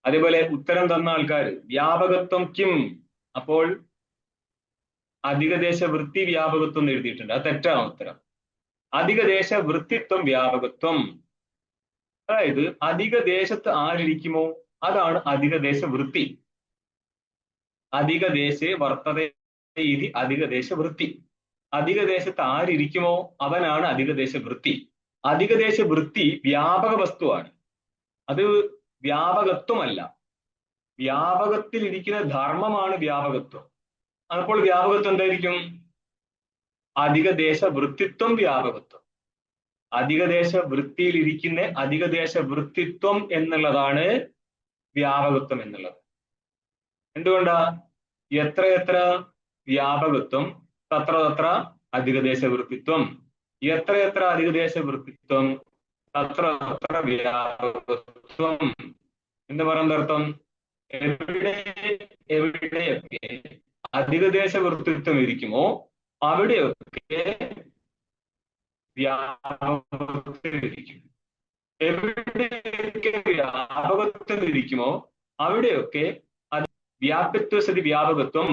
അതേപോലെ ഉത്തരം തന്ന ആൾക്കാർ വ്യാപകത്വം കിം, അപ്പോൾ അധികദേശ വൃത്തി വ്യാപകത്വം എന്ന് എഴുതിയിട്ടുണ്ട്, അത് തെറ്റാണ് ഉത്തരം. അധികദേശ വൃത്തിത്വം വ്യാപകത്വം, അതായത് അധികദേശത്ത് ആരിയ്ക്കുമോ അതാണ് അധികദേശ വൃത്തി. അധികദേശേ വർത്തത ഇതി അധികദേശ വൃത്തി. അധികദേശത്ത് ആരിയ്ക്കുമോ അവനാണ് അധികദേശ വൃത്തി. അധികദേശ വൃത്തി വ്യാപക വസ്തുവാണ്, അത് വ്യാപകത്വമല്ല. വ്യാപകത്തിൽ ഇരിക്കുന്ന ധർമ്മമാണ് വ്യാപകത്വം. അപ്പോൾ വ്യാപകത്വം എന്തായിരിക്കും? അധികദേശ വൃത്തിത്വം വ്യാപകത്വം. അധികദേശ വൃത്തിയിൽ ഇരിക്കുന്ന അധികദേശ വൃത്തിത്വം എന്നുള്ളതാണ് വ്യാപകത്വം എന്നുള്ളത്. എന്തുകൊണ്ടാ? എത്ര വ്യാപകത്വം തത്ര തത്ര അധികദേശ വൃത്തിത്വം. എത്ര അധികദേശ വൃത്തിത്വം തത്ര തത്ര വ്യാപകത്വം എന്ന് പറയുന്ന അർത്ഥം, എവിടെയൊക്കെ അധികദേശ വൃത്തിത്വം ഇരിക്കുമോ അവിടെയൊക്കെ വ്യാപകത്വം ഇരിക്കും. എവിടെയൊക്കെ വ്യാപകത്വം ഇരിക്കുമോ അവിടെയൊക്കെ വ്യാപ്യത്വ സതി വ്യാപകത്വം.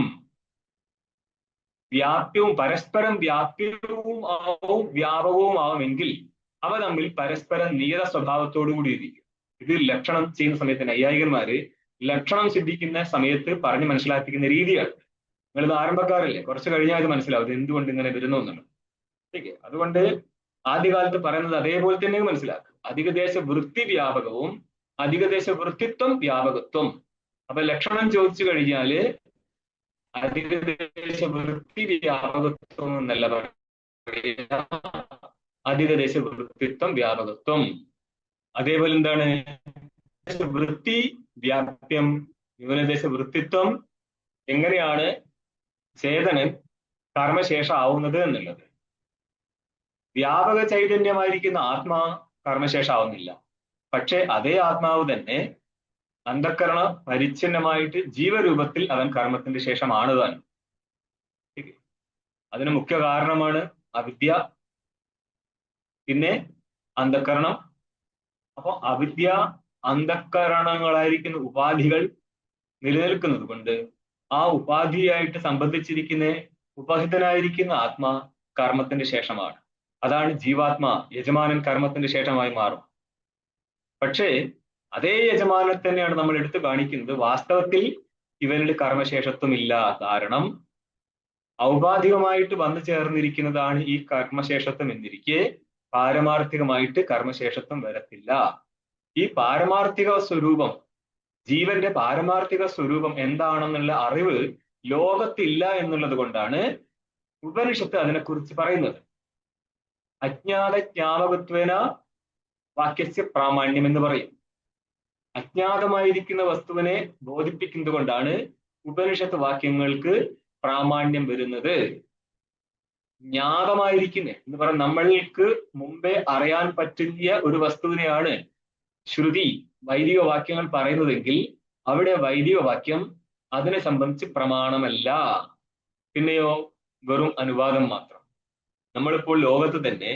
വ്യാപ്യവും പരസ്പരം വ്യാപ്യവും ആവും വ്യാപകവും ആവുമെങ്കിൽ അവ തമ്മിൽ പരസ്പരം നിയത സ്വഭാവത്തോടു കൂടി ഇരിക്കും. ഇത് ലക്ഷണം ചെയ്യുന്ന സമയത്ത് നൈയായികന്മാര് ലക്ഷണം സിദ്ധിക്കുന്ന സമയത്ത് പറഞ്ഞ് മനസ്സിലാക്കിക്കുന്ന രീതിയാണ്. നിങ്ങളിത് ആരംഭക്കാരല്ലേ, കുറച്ച് കഴിഞ്ഞാൽ ഇത് മനസ്സിലാവും എന്തുകൊണ്ട് ഇങ്ങനെ വരുന്നു എന്നുള്ളത്. ഓക്കെ, അതുകൊണ്ട് ആദ്യകാലത്ത് പറയുന്നത് അതേപോലെ തന്നെ മനസ്സിലാക്കും. അധികദേശ വൃത്തി വ്യാപകവും അധികദേശ വൃത്തിത്വം വ്യാപകത്വം. അപ്പൊ ലക്ഷണം ചോദിച്ചു കഴിഞ്ഞാല് അധികദേശ വൃത്തി വ്യാപകത്വം എന്നല്ല പറയുക, അധികദേശ വൃത്തിത്വം വ്യാപകത്വം. അതേപോലെ എന്താണ് വൃത്തി വ്യാപ്യം ന്യൂനദേശ വൃത്തിത്വം. എങ്ങനെയാണ് ചേതനൻ കർമ്മശേഷം ആവുന്നത് എന്നുള്ളത്. വ്യാപക ചൈതന്യമായിരിക്കുന്ന ആത്മാ കർമ്മശേഷം ആവുന്നില്ല, പക്ഷെ അതേ ആത്മാവ് തന്നെ അന്ധക്കരണ പരിച്ഛിന്നമായിട്ട് ജീവരൂപത്തിൽ അവൻ കർമ്മത്തിന്റെ ശേഷമാണ് താൻ. അതിന് മുഖ്യ കാരണമാണ് അവിദ്യ, പിന്നെ അന്ധക്കരണം. അപ്പൊ അവിദ്യ അന്ധക്കരണങ്ങളായിരിക്കുന്ന ഉപാധികൾ നിലനിൽക്കുന്നത് കൊണ്ട് ആ ഉപാധിയായിട്ട് സംബന്ധിച്ചിരിക്കുന്ന ഉപഹിതനായിരിക്കുന്ന ആത്മാ കർമ്മത്തിന്റെ ശേഷമാണ്. അതാണ് ജീവാത്മാ, യജമാനൻ കർമ്മത്തിന്റെ ശേഷമായി മാറും. പക്ഷേ അതേ യജമാനെ തന്നെയാണ് നമ്മൾ എടുത്തു കാണിക്കുന്നത്. വാസ്തവത്തിൽ ഇവരുടെ കർമ്മശേഷത്വം ഇല്ല. കാരണം ഔപാധികമായിട്ട് വന്നു ചേർന്നിരിക്കുന്നതാണ് ഈ കർമ്മശേഷത്വം എന്നിരിക്കെ പാരമാർത്ഥികമായിട്ട് കർമ്മശേഷത്വം വരത്തില്ല. ഈ പാരമാർത്ഥിക സ്വരൂപം, ജീവന്റെ പാരമാർത്ഥിക സ്വരൂപം എന്താണെന്നുള്ള അറിവ് ലോകത്തില്ല എന്നുള്ളത് കൊണ്ടാണ് ഉപനിഷത്ത് അതിനെക്കുറിച്ച് പറയുന്നത്. അജ്ഞാത ജ്ഞാപകത്വേന വാക്യസ്യ പ്രാമാണ്യം എന്ന് പറയും. അജ്ഞാതമായിരിക്കുന്ന വസ്തുവിനെ ബോധിപ്പിക്കുന്നത് കൊണ്ടാണ് ഉപനിഷത്ത് വാക്യങ്ങൾക്ക് പ്രാമാണ്യം വരുന്നത്. ജ്ഞാതമായിരിക്കുന്നത് എന്ന് പറഞ്ഞാൽ നമ്മൾക്ക് മുമ്പേ അറിയാൻ പറ്റിയ ഒരു വസ്തുവിനെയാണ് ശ്രുതി വൈദിക വാക്യങ്ങൾ പറയുന്നതെങ്കിൽ അവിടെ വൈദിക വാക്യം അതിനെ സംബന്ധിച്ച് പ്രമാണമല്ല, പിന്നെയോ വെറും അനുവാദം മാത്രം. നമ്മളിപ്പോൾ ലോകത്ത് തന്നെ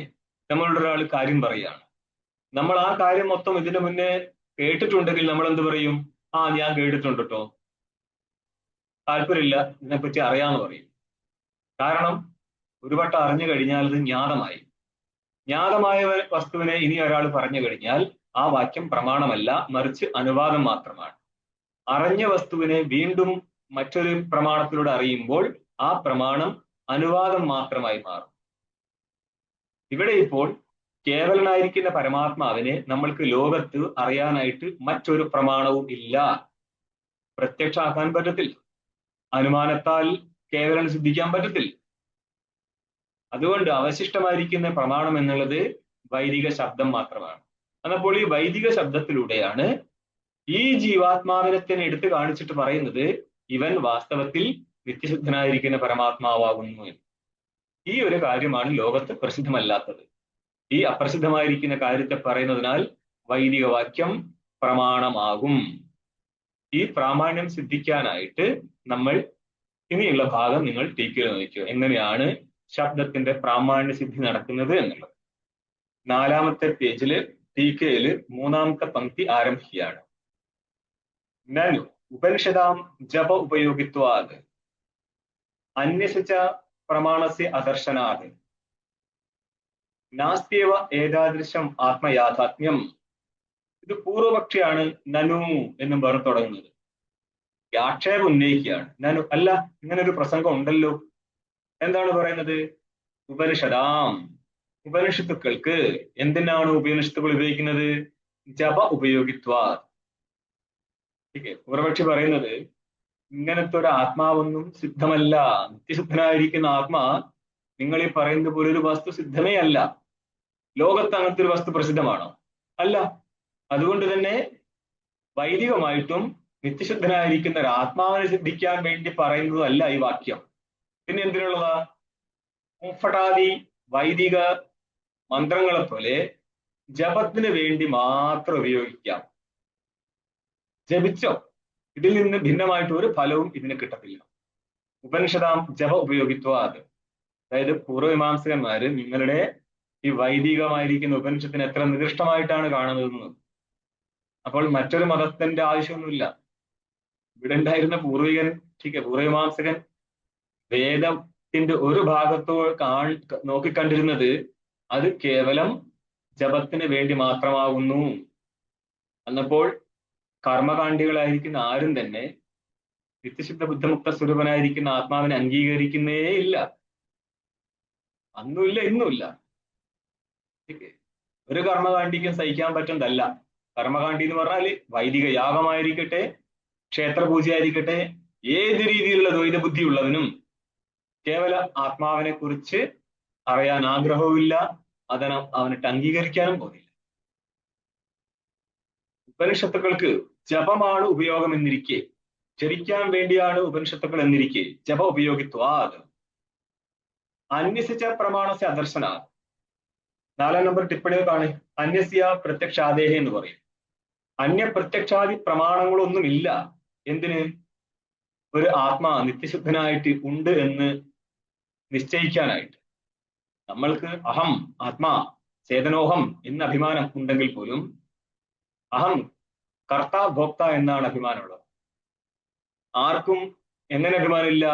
നമ്മളോട് ഒരാൾ കാര്യം പറയുകയാണ്, നമ്മൾ ആ കാര്യം മൊത്തം ഇതിനു മുന്നേ കേട്ടിട്ടുണ്ടെങ്കിൽ നമ്മൾ എന്ത് പറയും? ഞാൻ കേട്ടിട്ടുണ്ട് കേട്ടോ, താല്പര്യമില്ല, ഇതിനെപ്പറ്റി അറിയാന്ന് പറയും. കാരണം ഒരു വട്ടം അറിഞ്ഞു കഴിഞ്ഞാൽ അത് ജ്ഞാതമായി. ജ്ഞാതമായ വസ്തുവിനെ ഇനി ഒരാൾ പറഞ്ഞു കഴിഞ്ഞാൽ ആ വാക്യം പ്രമാണമല്ല, മറിച്ച് അനുവാദം മാത്രമാണ്. അറിഞ്ഞ വസ്തുവിനെ വീണ്ടും മറ്റൊരു പ്രമാണത്തിലൂടെ അറിയുമ്പോൾ ആ പ്രമാണം അനുവാദം മാത്രമായി മാറും. ഇവിടെ ഇപ്പോൾ കേവലനായിരിക്കുന്ന പരമാത്മാവിനെ നമ്മൾക്ക് ലോകത്ത് അറിയാനായിട്ട് മറ്റൊരു പ്രമാണവും ഇല്ല. പ്രത്യക്ഷമാക്കാൻ പറ്റത്തില്ല, അനുമാനത്താൽ കേവലം സിദ്ധിക്കാൻ പറ്റത്തില്ല. അതുകൊണ്ട് അവശിഷ്ടമായിരിക്കുന്ന പ്രമാണം എന്നുള്ളത് വൈദിക ശബ്ദം മാത്രമാണ്. അപ്പോൾ ഈ വൈദിക ശബ്ദത്തിലൂടെയാണ് ഈ ജീവാത്മാവിനെ തന്നെ എടുത്തു കാണിച്ചിട്ട് പറയുന്നത് ഇവൻ വാസ്തവത്തിൽ നിത്യശുദ്ധനായിരിക്കുന്ന പരമാത്മാവാകുന്നു എന്ന്. ഈ ഒരു കാര്യമാണ് ലോകത്ത് പ്രസിദ്ധമല്ലാത്തത്. ഈ അപ്രസിദ്ധമായിരിക്കുന്ന കാര്യത്തെ പറയുന്നതിനാൽ വൈദിക വാക്യം പ്രമാണമാകും. ഈ പ്രാമാണ്യം സിദ്ധിക്കാനായിട്ട് നമ്മൾ ഇനിയുള്ള ഭാഗം നിങ്ങൾ ടീക്കയിൽ നോക്കിയോ, എങ്ങനെയാണ് ശബ്ദത്തിന്റെ പ്രാമാണ്യ സിദ്ധി നടക്കുന്നത് എന്നുള്ളത്. 4ാമത്തെ പേജില് ടീക്കയില് 3ാമത്തെ പങ്ക്തി ആരംഭിക്കുകയാണ്. നനു ഉപനിഷദാം ജപ ഉപയോഗിത്വാത് അന്യസ ച പ്രമാണസ്യ അദർശനാത് നാസ്ത്യവ ഏതാദൃശം ആത്മയാഥാത്മ്യം. ഇത് പൂർവപക്ഷിയാണ് നനു എന്നും പറഞ്ഞു തുടങ്ങുന്നത്. ആക്ഷേപം ഉന്നയിക്കുകയാണ്. നനു അല്ല, ഇങ്ങനെ ഒരു പ്രസംഗം ഉണ്ടല്ലോ. എന്താണ് പറയുന്നത്? ഉപനിഷദാം, ഉപനിഷത്തുക്കൾക്ക്. എന്തിനാണ് ഉപനിഷത്തുകൾ ഉപയോഗിക്കുന്നത്? ജപ ഉപയോഗിത്വാ. പൂർവപക്ഷി പറയുന്നത് ഇങ്ങനത്തെ ഒരു ആത്മാവൊന്നും സിദ്ധമല്ല. നിത്യസിദ്ധനായിരിക്കുന്ന ആത്മാ നിങ്ങൾ ഈ പറയുന്നത് പോലെ ഒരു വസ്തു സിദ്ധമേ അല്ല. ലോകത്ത് അങ്ങനത്തെ ഒരു വസ്തു പ്രസിദ്ധമാണോ? അല്ല. അതുകൊണ്ട് തന്നെ വൈദികമായിട്ടും നിത്യശുദ്ധനായിരിക്കുന്ന ഒരു ആത്മാവിനെ സിദ്ധിക്കാൻ വേണ്ടി പറയുന്നതല്ല ഈ വാക്യം. പിന്നെ എന്തിനുള്ളതാ? മുഫടാദി വൈദിക മന്ത്രങ്ങളെ പോലെ ജപത്തിന് വേണ്ടി മാത്രം ഉപയോഗിക്കാം. ജപിച്ചോ, ഇതിൽ നിന്ന് ഭിന്നമായിട്ട് ഒരു ഫലവും ഇതിന് കിട്ടത്തില്ല. ഉപനിഷദാം ജപ ഉപയോഗിത്വാത്. അതായത് പൂർവ്വമീമാംസകന്മാര് നിങ്ങളുടെ ഈ വൈദികമായിരിക്കുന്ന ഉപനിഷത്തിനെ എത്ര നികൃഷ്ടമായിട്ടാണ് കാണുന്നതെന്ന്. അപ്പോൾ മറ്റൊരു മതത്തിന്റെ ആവശ്യമൊന്നുമില്ല. ഇവിടെ ഉണ്ടായിരുന്ന പൂർവികൻ, പൂർവ്വമീമാംസകൻ വേദത്തിന്റെ ഒരു ഭാഗത്തോ നോക്കിക്കണ്ടിരുന്നത് അത് കേവലം ജപത്തിന് വേണ്ടി മാത്രമാകുന്നു. എന്നപ്പോൾ കർമ്മകാണ്ഡികളായിരിക്കുന്ന ആരും തന്നെ നിത്യശുദ്ധ ബുദ്ധമുക്ത സ്വരൂപനായിരിക്കുന്ന ആത്മാവിനെ അംഗീകരിക്കുന്നേ ഇല്ല. അന്നുമില്ല, ഇന്നുമില്ല. ഒരു കർമ്മകാണ്ഡിക്കും സഹിക്കാൻ പറ്റുന്നതല്ല. കർമ്മകാണ്ഡി എന്ന് പറഞ്ഞാല് വൈദിക യാഗമായിരിക്കട്ടെ, ക്ഷേത്രപൂജയായിരിക്കട്ടെ, ഏത് രീതിയിലുള്ള ദ്വൈത ബുദ്ധിയുള്ളവനും കേവല ആത്മാവിനെ കുറിച്ച് അറിയാൻ ആഗ്രഹവുമില്ല, അവനിട്ട് അംഗീകരിക്കാനും പോകുന്നില്ല. ഉപനിഷത്തുക്കൾക്ക് ജപമാണ് ഉപയോഗം എന്നിരിക്കെ, ജപിക്കാൻ വേണ്ടിയാണ് ഉപനിഷത്തുക്കൾ എന്നിരിക്കെ ജപ ഉപയോഗിത്വാത് അന്യസിച്ച പ്രമാണസ്യ അദർശന. 4 നമ്പർ ടിപ്പണികൾ കാണെ. അന്യസ്യ പ്രത്യക്ഷാദേഹ എന്ന് പറയും. അന്യ പ്രത്യക്ഷാദി പ്രമാണങ്ങളൊന്നുമില്ല. എന്തിന്? ഒരു ആത്മാ നിത്യശുദ്ധനായിട്ട് ഉണ്ട് എന്ന് നിശ്ചയിക്കാനായിട്ട്. നമ്മൾക്ക് അഹം ആത്മാ ചേതനോഹം എന്ന അഭിമാനം ഉണ്ടെങ്കിൽ പോലും അഹം കർത്ത ഭോക്ത എന്നാണ് അഭിമാനമുള്ളത്. ആർക്കും എങ്ങനെ അഭിമാനമില്ല?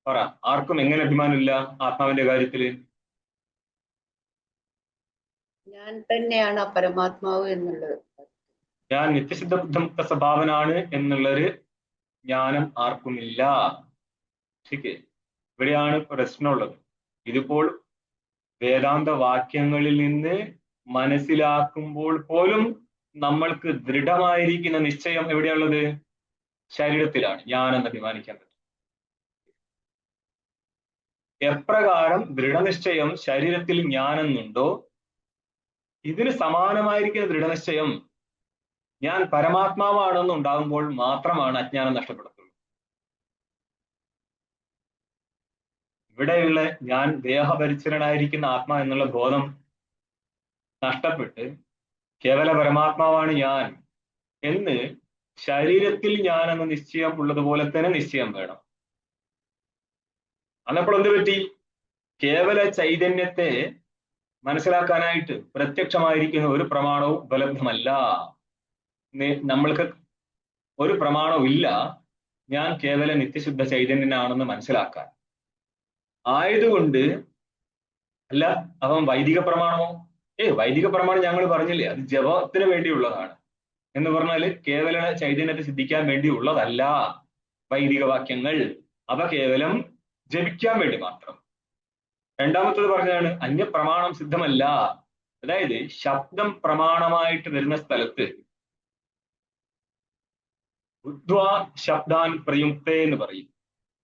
പറ, ആർക്കും എങ്ങനെ അഭിമാനമില്ല ആത്മാവിന്റെ കാര്യത്തില്? ഞാൻ തന്നെയാണ് പരമാത്മാവ് എന്നുള്ളത്. ഞാൻ നിത്യസിദ്ധ ബുദ്ധമുക്ത സ്വഭാവനാണ് എന്നുള്ളൊരു ജ്ഞാനം ആർക്കുമില്ല. ശരിക്ക് ഇവിടെയാണ് പ്രശ്നമുള്ളത്. ഇതിപ്പോൾ വേദാന്ത വാക്യങ്ങളിൽ നിന്ന് മനസ്സിലാക്കുമ്പോൾ പോലും നമ്മൾക്ക് ദൃഢമായിരിക്കുന്ന നിശ്ചയം എവിടെയുള്ളത്? ശരീരത്തിലാണ് ഞാനെന്ന് അഭിമാനിക്കാൻ പറ്റും. എപ്രകാരം ദൃഢനിശ്ചയം ശരീരത്തിൽ ഞാനെന്നുണ്ടോ, ഇതിന് സമാനമായിരിക്കുന്ന ദൃഢനിശ്ചയം ഞാൻ പരമാത്മാവാണെന്നുണ്ടാകുമ്പോൾ മാത്രമാണ് അജ്ഞാനം നഷ്ടപ്പെടുത്തുള്ളൂ. ഇവിടെയുള്ള ഞാൻ ദേഹപരിചരനായിരിക്കുന്ന ആത്മാ എന്നുള്ള ബോധം നഷ്ടപ്പെട്ട് കേവല പരമാത്മാവാണ് ഞാൻ എന്ന് ശരീരത്തിൽ ഞാൻ എന്ന നിശ്ചയം ഉള്ളതുപോലെ തന്നെ നിശ്ചയം വേണം. അന്നപ്പോൾ എന്ത് പറ്റി? കേവല ചൈതന്യത്തെ മനസ്സിലാക്കാനായിട്ട് പ്രത്യക്ഷമായിരിക്കുന്ന ഒരു പ്രമാണവും ഉപലബ്ധമല്ല. നമ്മൾക്ക് ഒരു പ്രമാണവും ഇല്ല ഞാൻ കേവല നിത്യശുദ്ധ ചൈതന്യനാണെന്ന് മനസ്സിലാക്കാൻ. ആയതുകൊണ്ട് അല്ല, അവൻ വൈദിക പ്രമാണമോ? വൈദിക പ്രമാണം ഞങ്ങൾ പറഞ്ഞില്ലേ, അത് ജപത്തിന് വേണ്ടിയുള്ളതാണ് എന്ന് പറഞ്ഞാല് കേവല ചൈതന്യത്തെ സിദ്ധിക്കാൻ വേണ്ടിയുള്ളതല്ല വൈദിക വാക്യങ്ങൾ. അവ കേവലം ജപിക്കാൻ വേണ്ടി മാത്രം. രണ്ടാമത്തത് പറഞ്ഞതാണ് അന്യപ്രമാണം സിദ്ധമല്ല. അതായത് ശബ്ദം പ്രമാണമായിട്ട് വരുന്ന സ്ഥലത്ത് ബുദ്ധ്വാ ശബ്ദാൻ പ്രയുക്തേ എന്ന് പറയും.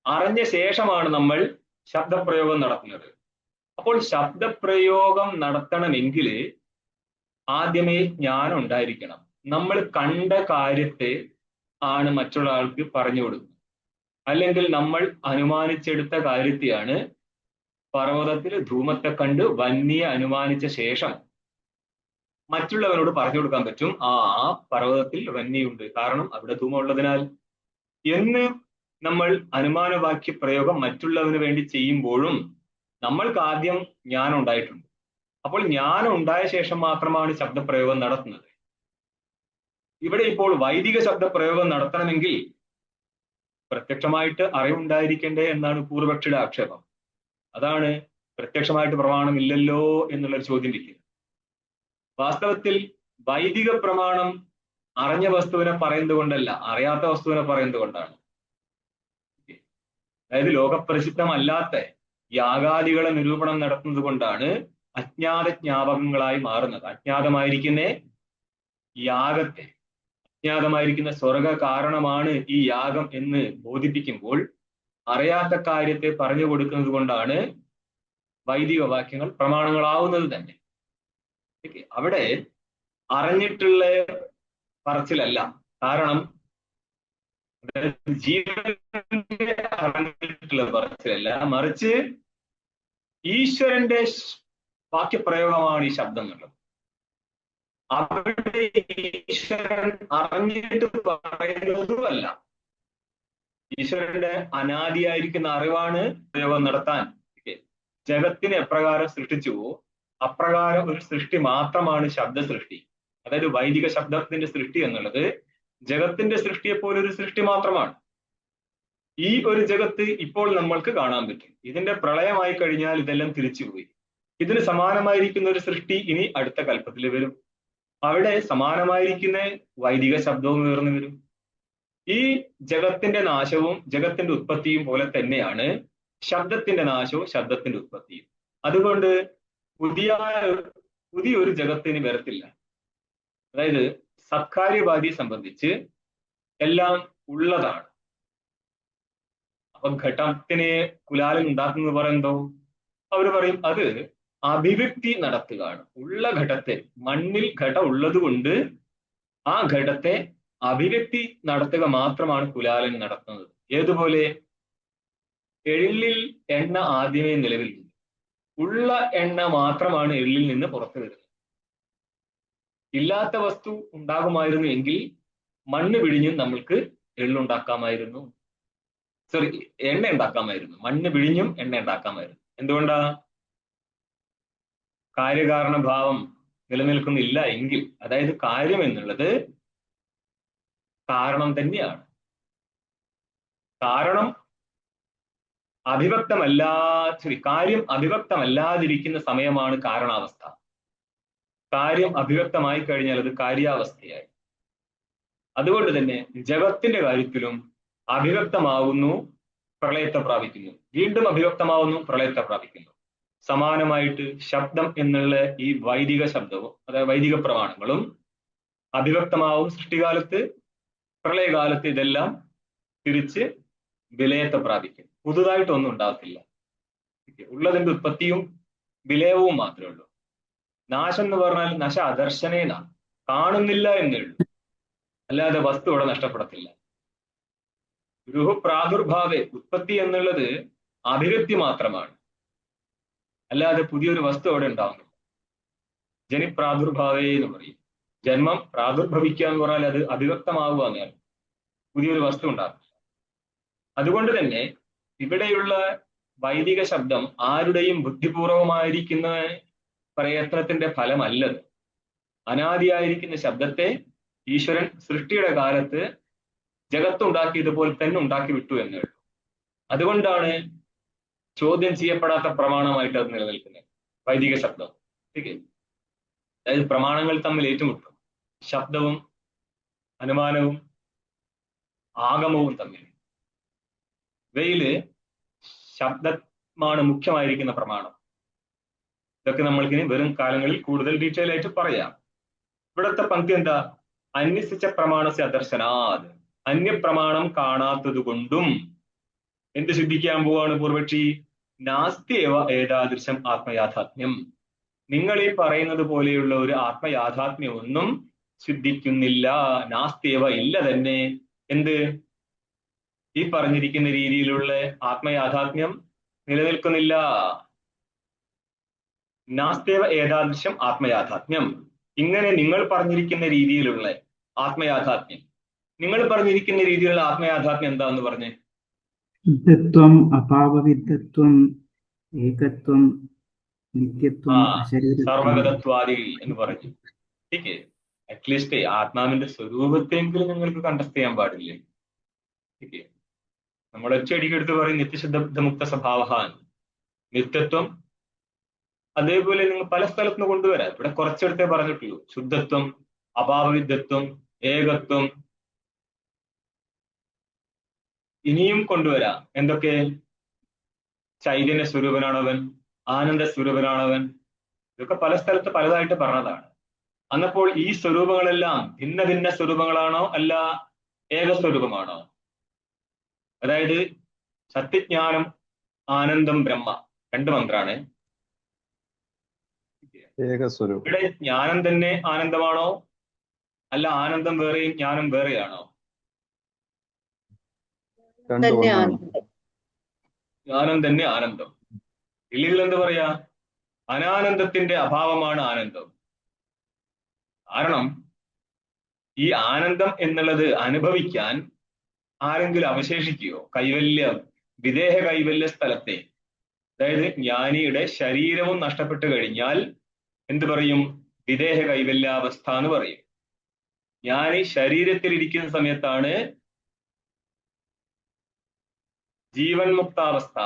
അറിഞ്ഞ ശേഷമാണ് നമ്മൾ ശബ്ദപ്രയോഗം നടത്തുന്നത്. അപ്പോൾ ശബ്ദപ്രയോഗം നടത്തണമെങ്കിൽ ആദ്യമേ ജ്ഞാനം ഉണ്ടായിരിക്കണം. നമ്മൾ കണ്ട കാര്യത്തെ ആണ് മറ്റുള്ള ആൾക്ക് പറഞ്ഞു കൊടുക്കുന്നത്. അല്ലെങ്കിൽ നമ്മൾ അനുമാനിച്ചെടുത്ത കാര്യത്തെയാണ് പർവ്വതത്തിൽ ധൂമത്തെ കണ്ട് വന്യെ അനുമാനിച്ച ശേഷം മറ്റുള്ളവരോട് പറഞ്ഞു കൊടുക്കാൻ പറ്റും, ആ പർവ്വതത്തിൽ വന്യയുണ്ട്, കാരണം അവിടെ ധൂമം ഉള്ളതിനാൽ എന്ന് നമ്മൾ അനുമാനവാക്യ പ്രയോഗം മറ്റുള്ളവന് വേണ്ടി ചെയ്യുമ്പോഴും നമ്മൾക്ക് ആദ്യം ജ്ഞാനം ഉണ്ടായിട്ടുണ്ട്. അപ്പോൾ ജ്ഞാനം ഉണ്ടായ ശേഷം മാത്രമാണ് ശബ്ദപ്രയോഗം നടത്തുന്നത്. ഇവിടെ ഇപ്പോൾ വൈദിക ശബ്ദപ്രയോഗം നടത്തണമെങ്കിൽ പ്രത്യക്ഷമായിട്ട് അറിവുണ്ടായിരിക്കണ്ടേ എന്നാണ് പൂർവപക്ഷിയുടെ ആക്ഷേപം. അതാണ് പ്രത്യക്ഷമായിട്ട് പ്രമാണമില്ലല്ലോ എന്നുള്ളൊരു ചോദ്യം വയ്ക്കുന്നത്. വാസ്തവത്തിൽ വൈദിക പ്രമാണം അറിഞ്ഞ വസ്തുവിനെ പറയുന്നത് കൊണ്ടല്ല, അറിയാത്ത വസ്തുവിനെ പറയുന്നത് കൊണ്ടാണ്. അതായത് ലോകപ്രസിദ്ധമല്ലാത്ത യാഗാദികളെ നിരൂപണം നടത്തുന്നത് കൊണ്ടാണ് അജ്ഞാത ജ്ഞാപകങ്ങളായി മാറുന്നത്. അജ്ഞാതമായിരിക്കുന്ന യാഗത്തെ, അജ്ഞാതമായിരിക്കുന്ന സ്വർഗ കാരണമാണ് ഈ യാഗം എന്ന് ബോധിപ്പിക്കുമ്പോൾ അറിയാത്ത കാര്യത്തെ പറഞ്ഞു കൊടുക്കുന്നത് കൊണ്ടാണ് വൈദിക വാക്യങ്ങൾ പ്രമാണങ്ങളാവുന്നത് തന്നെ. അവിടെ അറിഞ്ഞിട്ടുള്ള പറച്ചിലല്ല. കാരണം ജീവന്റെ അറിഞ്ഞിട്ടുള്ള പറച്ചിലല്ല, മറിച്ച് ഈശ്വരന്റെ വാക്യപ്രയോഗമാണ് ഈ ശബ്ദം എന്നുള്ളത്. അവിടെ ഈശ്വരൻ അറിഞ്ഞിട്ട് പറയുന്നതുമല്ല, ഈശ്വരന്റെ അനാദിയായിരിക്കുന്ന അറിവാണ് പ്രയോഗം നടത്താൻ. ജഗത്തിനെ എപ്രകാരം സൃഷ്ടിച്ചുവോ അപ്രകാരം ഒരു സൃഷ്ടി മാത്രമാണ് ശബ്ദ സൃഷ്ടി. അതായത് വൈദിക ശബ്ദത്തിന്റെ സൃഷ്ടി എന്നുള്ളത് ജഗത്തിന്റെ സൃഷ്ടിയെ പോലെ ഒരു സൃഷ്ടി മാത്രമാണ്. ഈ ഒരു ജഗത്ത് ഇപ്പോൾ നമ്മൾക്ക് കാണാൻ പറ്റും. ഇതിന്റെ പ്രളയമായി കഴിഞ്ഞാൽ ഇതെല്ലാം തിരിച്ചുപോയി. ഇതിന് സമാനമായിരിക്കുന്ന ഒരു സൃഷ്ടി ഇനി അടുത്ത കൽപ്പത്തിൽ വരും. അവിടെ സമാനമായിരിക്കുന്ന വൈദിക ശബ്ദവും ഉയർന്നു വരും. ഈ ജഗത്തിന്റെ നാശവും ജഗത്തിന്റെ ഉത്പത്തിയും പോലെ തന്നെയാണ് ശബ്ദത്തിന്റെ നാശവും ശബ്ദത്തിന്റെ ഉത്പത്തിയും. അതുകൊണ്ട് പുതിയൊരു ജഗത്തിന് വരത്തില്ല. അതായത് സത്കാര്യവാദിയെ സംബന്ധിച്ച് എല്ലാം ഉള്ളതാണ്. അപ്പൊ ഘടത്തിന് കുലാലൻ ഉണ്ടാക്കുന്നത് പറയുന്നതോ, അവർ പറയും അത് അഭിവ്യക്തി നടത്തുകയാണ്. ഉള്ള ഘടത്തെ, മണ്ണിൽ ഘടം ഉള്ളത് കൊണ്ട് ആ ഘടത്തെ അഭിവ്യക്തി നടത്തുക മാത്രമാണ് കുലാലൻ നടത്തുന്നത്. ഏതുപോലെ എള്ളിൽ എണ്ണ ആദ്യമേ നിലവിലുണ്ട്. ഉള്ള എണ്ണ മാത്രമാണ് എള്ളിൽ നിന്ന് പുറത്തു വരുന്നത്. ഇല്ലാത്ത വസ്തു ഉണ്ടാകുമായിരുന്നു എങ്കിൽ മണ്ണ് പിഴിഞ്ഞും നമ്മൾക്ക് എള്ളുണ്ടാക്കാമായിരുന്നു, എണ്ണ ഉണ്ടാക്കാമായിരുന്നു. മണ്ണ് പിഴിഞ്ഞും എണ്ണ ഉണ്ടാക്കാമായിരുന്നു. എന്തുകൊണ്ടാ? കാര്യകാരണഭാവം നിലനിൽക്കുന്നില്ല എങ്കിൽ, അതായത് കാര്യം എന്നുള്ളത് കാരണം തന്നെയാണ്. കാരണം കാര്യം അഭിവക്തമല്ലാതിരിക്കുന്ന സമയമാണ് കാരണാവസ്ഥ. കാര്യം അഭിവക്തമായി കഴിഞ്ഞാൽ അത് കാര്യാവസ്ഥയായി. അതുകൊണ്ട് തന്നെ ജഗത്തിന്റെ കാര്യത്തിലും അഭിവക്തമാവുന്നു, പ്രളയത്തെ പ്രാപിക്കുന്നു. വീണ്ടും അഭിവക്തമാവുന്നു, പ്രളയത്തെ പ്രാപിക്കുന്നു. സമാനമായിട്ട് ശബ്ദം എന്നുള്ള ഈ വൈദിക ശബ്ദവും, അതായത് വൈദിക പ്രമാണങ്ങളും അഭിവക്തമാവും സൃഷ്ടികാലത്ത്, പ്രളയകാലത്ത് ഇതെല്ലാം തിരിച്ച് വിലയത്തെ പ്രാപിക്കും. പുതുതായിട്ടൊന്നും ഉണ്ടാകത്തില്ല. ഉള്ളതിന്റെ ഉത്പത്തിയും വിലയവും മാത്രമേ ഉള്ളൂ. നാശം എന്ന് പറഞ്ഞാൽ നശ അദർശനേന, കാണുന്നില്ല എന്നേ ഉള്ളൂ, അല്ലാതെ വസ്തു അവിടെ നഷ്ടപ്പെടത്തില്ല. രുഹു പ്രാദുർഭാവേ, ഉത്പത്തി എന്നുള്ളത് അഭിവ്യക്തി മാത്രമാണ്, അല്ലാതെ പുതിയൊരു വസ്തു അവിടെ ഉണ്ടാവുന്നില്ല. ജനിപ്രാദുർഭാവേ എന്ന് പറയും. ജന്മം പ്രാദുർഭവിക്കുക എന്ന് പറഞ്ഞാൽ അത് അഭിവ്യക്തമാവുക എന്നാണ്, പുതിയൊരു വസ്തു ഉണ്ടാകും. അതുകൊണ്ട് തന്നെ ഇവിടെയുള്ള വൈദിക ശബ്ദം ആരുടെയും ബുദ്ധിപൂർവമായിരിക്കുന്ന പ്രയത്നത്തിന്റെ ഫലമല്ലത്. അനാദിയായിരിക്കുന്ന ശബ്ദത്തെ ഈശ്വരൻ സൃഷ്ടിയുടെ കാലത്ത് ജഗത്തുണ്ടാക്കിയതുപോലെ തന്നെ ഉണ്ടാക്കി വിട്ടു എന്നേ ഉള്ളൂ. അതുകൊണ്ടാണ് ചോദ്യം ചെയ്യപ്പെടാത്ത പ്രമാണമായിട്ട് അത് നിലനിൽക്കുന്നത്, വൈദിക ശബ്ദം. അതായത് പ്രമാണങ്ങൾ തമ്മിൽ ഏറ്റുമുട്ടും, ശബ്ദവും അനുമാനവും ആഗമവും തമ്മിൽ. ഇവയില് ശബ്ദമാണ് മുഖ്യമായിരിക്കുന്ന പ്രമാണം. ഇതൊക്കെ നമ്മൾക്കിനി വരും കാലങ്ങളിൽ കൂടുതൽ ഡീറ്റെയിൽ ആയിട്ട് പറയാം. ഇവിടുത്തെ പങ്ക്തി എന്താ? അന്യസിച്ച പ്രമാണസ്യ അദർശനാത്, അന്യപ്രമാണം കാണാത്തത് കൊണ്ടും എന്ത് സിദ്ധിക്കാൻ പോവാണ് പൂർവക്ഷി? നാസ്തിയേവ ഏതാദൃശം ആത്മയാഥാത്മ്യം, നിങ്ങൾ ഈ പറയുന്നത് പോലെയുള്ള ഒരു ആത്മയാഥാത്മ്യം ഒന്നും സിദ്ധിക്കുന്നില്ല. നാസ്തിയേവ, ഇല്ല തന്നെ. എന്ത്? ഈ പറഞ്ഞിരിക്കുന്ന രീതിയിലുള്ള ആത്മയാഥാത്മ്യം നിലനിൽക്കുന്നില്ല. നാസ്തേവ ഏതാദൃശം ആത്മയാഥാത്മ്യം, ഇങ്ങനെ നിങ്ങൾ പറഞ്ഞിരിക്കുന്ന രീതിയിലുള്ള ആത്മയാഥാത്മ്യം, നിങ്ങൾ പറഞ്ഞിരിക്കുന്ന രീതിയിലുള്ള ആത്മയാഥാത്മ്യം എന്താന്ന് പറഞ്ഞേ? സിദ്ധത്വം, അഭാവവിദ്ധത്വം, ഏകത്വം, നിത്യത്വം, സർവഗതത്വാദി എന്ന് പറഞ്ഞു. അറ്റ്ലീസ്റ്റ് ആത്മാവിന്റെ സ്വരൂപത്തെങ്കിലും നിങ്ങൾക്ക് കണ്ടസ്റ്റ് ചെയ്യാൻ പാടില്ലേ? ഓക്കെ, നമ്മൾ ഒറ്റയടിക്കെടുത്ത് പറയും നിത്യശുദ്ധ മുക്ത സ്വഭാവ എന്ന്. നിത്യത്വം അതേപോലെ നിങ്ങൾ പല സ്ഥലത്തുനിന്ന് കൊണ്ടുവരാം. ഇവിടെ കുറച്ചെടുത്തേ പറഞ്ഞിട്ടുള്ളൂ. ശുദ്ധത്വം, അഭാവവിദ്യത്വം, ഏകത്വം, ഇനിയും കൊണ്ടുവരാം. എന്തൊക്കെ? ചൈതന്യ സ്വരൂപനാണവൻ, ആനന്ദ സ്വരൂപനാണവൻ. ഇതൊക്കെ പല സ്ഥലത്ത് പലതായിട്ട് പറഞ്ഞതാണ്. അന്നപ്പോൾ ഈ സ്വരൂപങ്ങളെല്ലാം ഭിന്ന ഭിന്ന സ്വരൂപങ്ങളാണോ അല്ല ഏകസ്വരൂപമാണോ? അതായത് സത്യജ്ഞാനം, ആനന്ദം, ബ്രഹ്മ, രണ്ട് മന്ത്രാണ്. ഏകസ്വരൂപം. ഇവിടെ ജ്ഞാനം തന്നെ ആനന്ദമാണോ അല്ല ആനന്ദം വേറെയും ജ്ഞാനം വേറെയാണോ? രണ്ടും തന്നെ ഒന്നാണ്. ആനന്ദം. ജ്ഞാനം തന്നെ ആനന്ദം. ഇല്ലെങ്കിൽ എന്ത് പറയാ? അനാനന്ദത്തിന്റെ അഭാവമാണ് ആനന്ദം. കാരണം ഈ ആനന്ദം എന്നുള്ളത് അനുഭവിക്കാൻ ആരെങ്കിലും അവശേഷിക്കുകയോ? വിദേഹ കൈവല്യ സ്ഥലത്തെ, അതായത് ജ്ഞാനിയുടെ ശരീരവും നഷ്ടപ്പെട്ടു കഴിഞ്ഞാൽ എന്ത് പറയും? വിദേഹ കൈവല്യാവസ്ഥ എന്ന് പറയും. ജ്ഞാനി ശരീരത്തിൽ ഇരിക്കുന്ന സമയത്താണ് ജീവൻ മുക്താവസ്ഥ,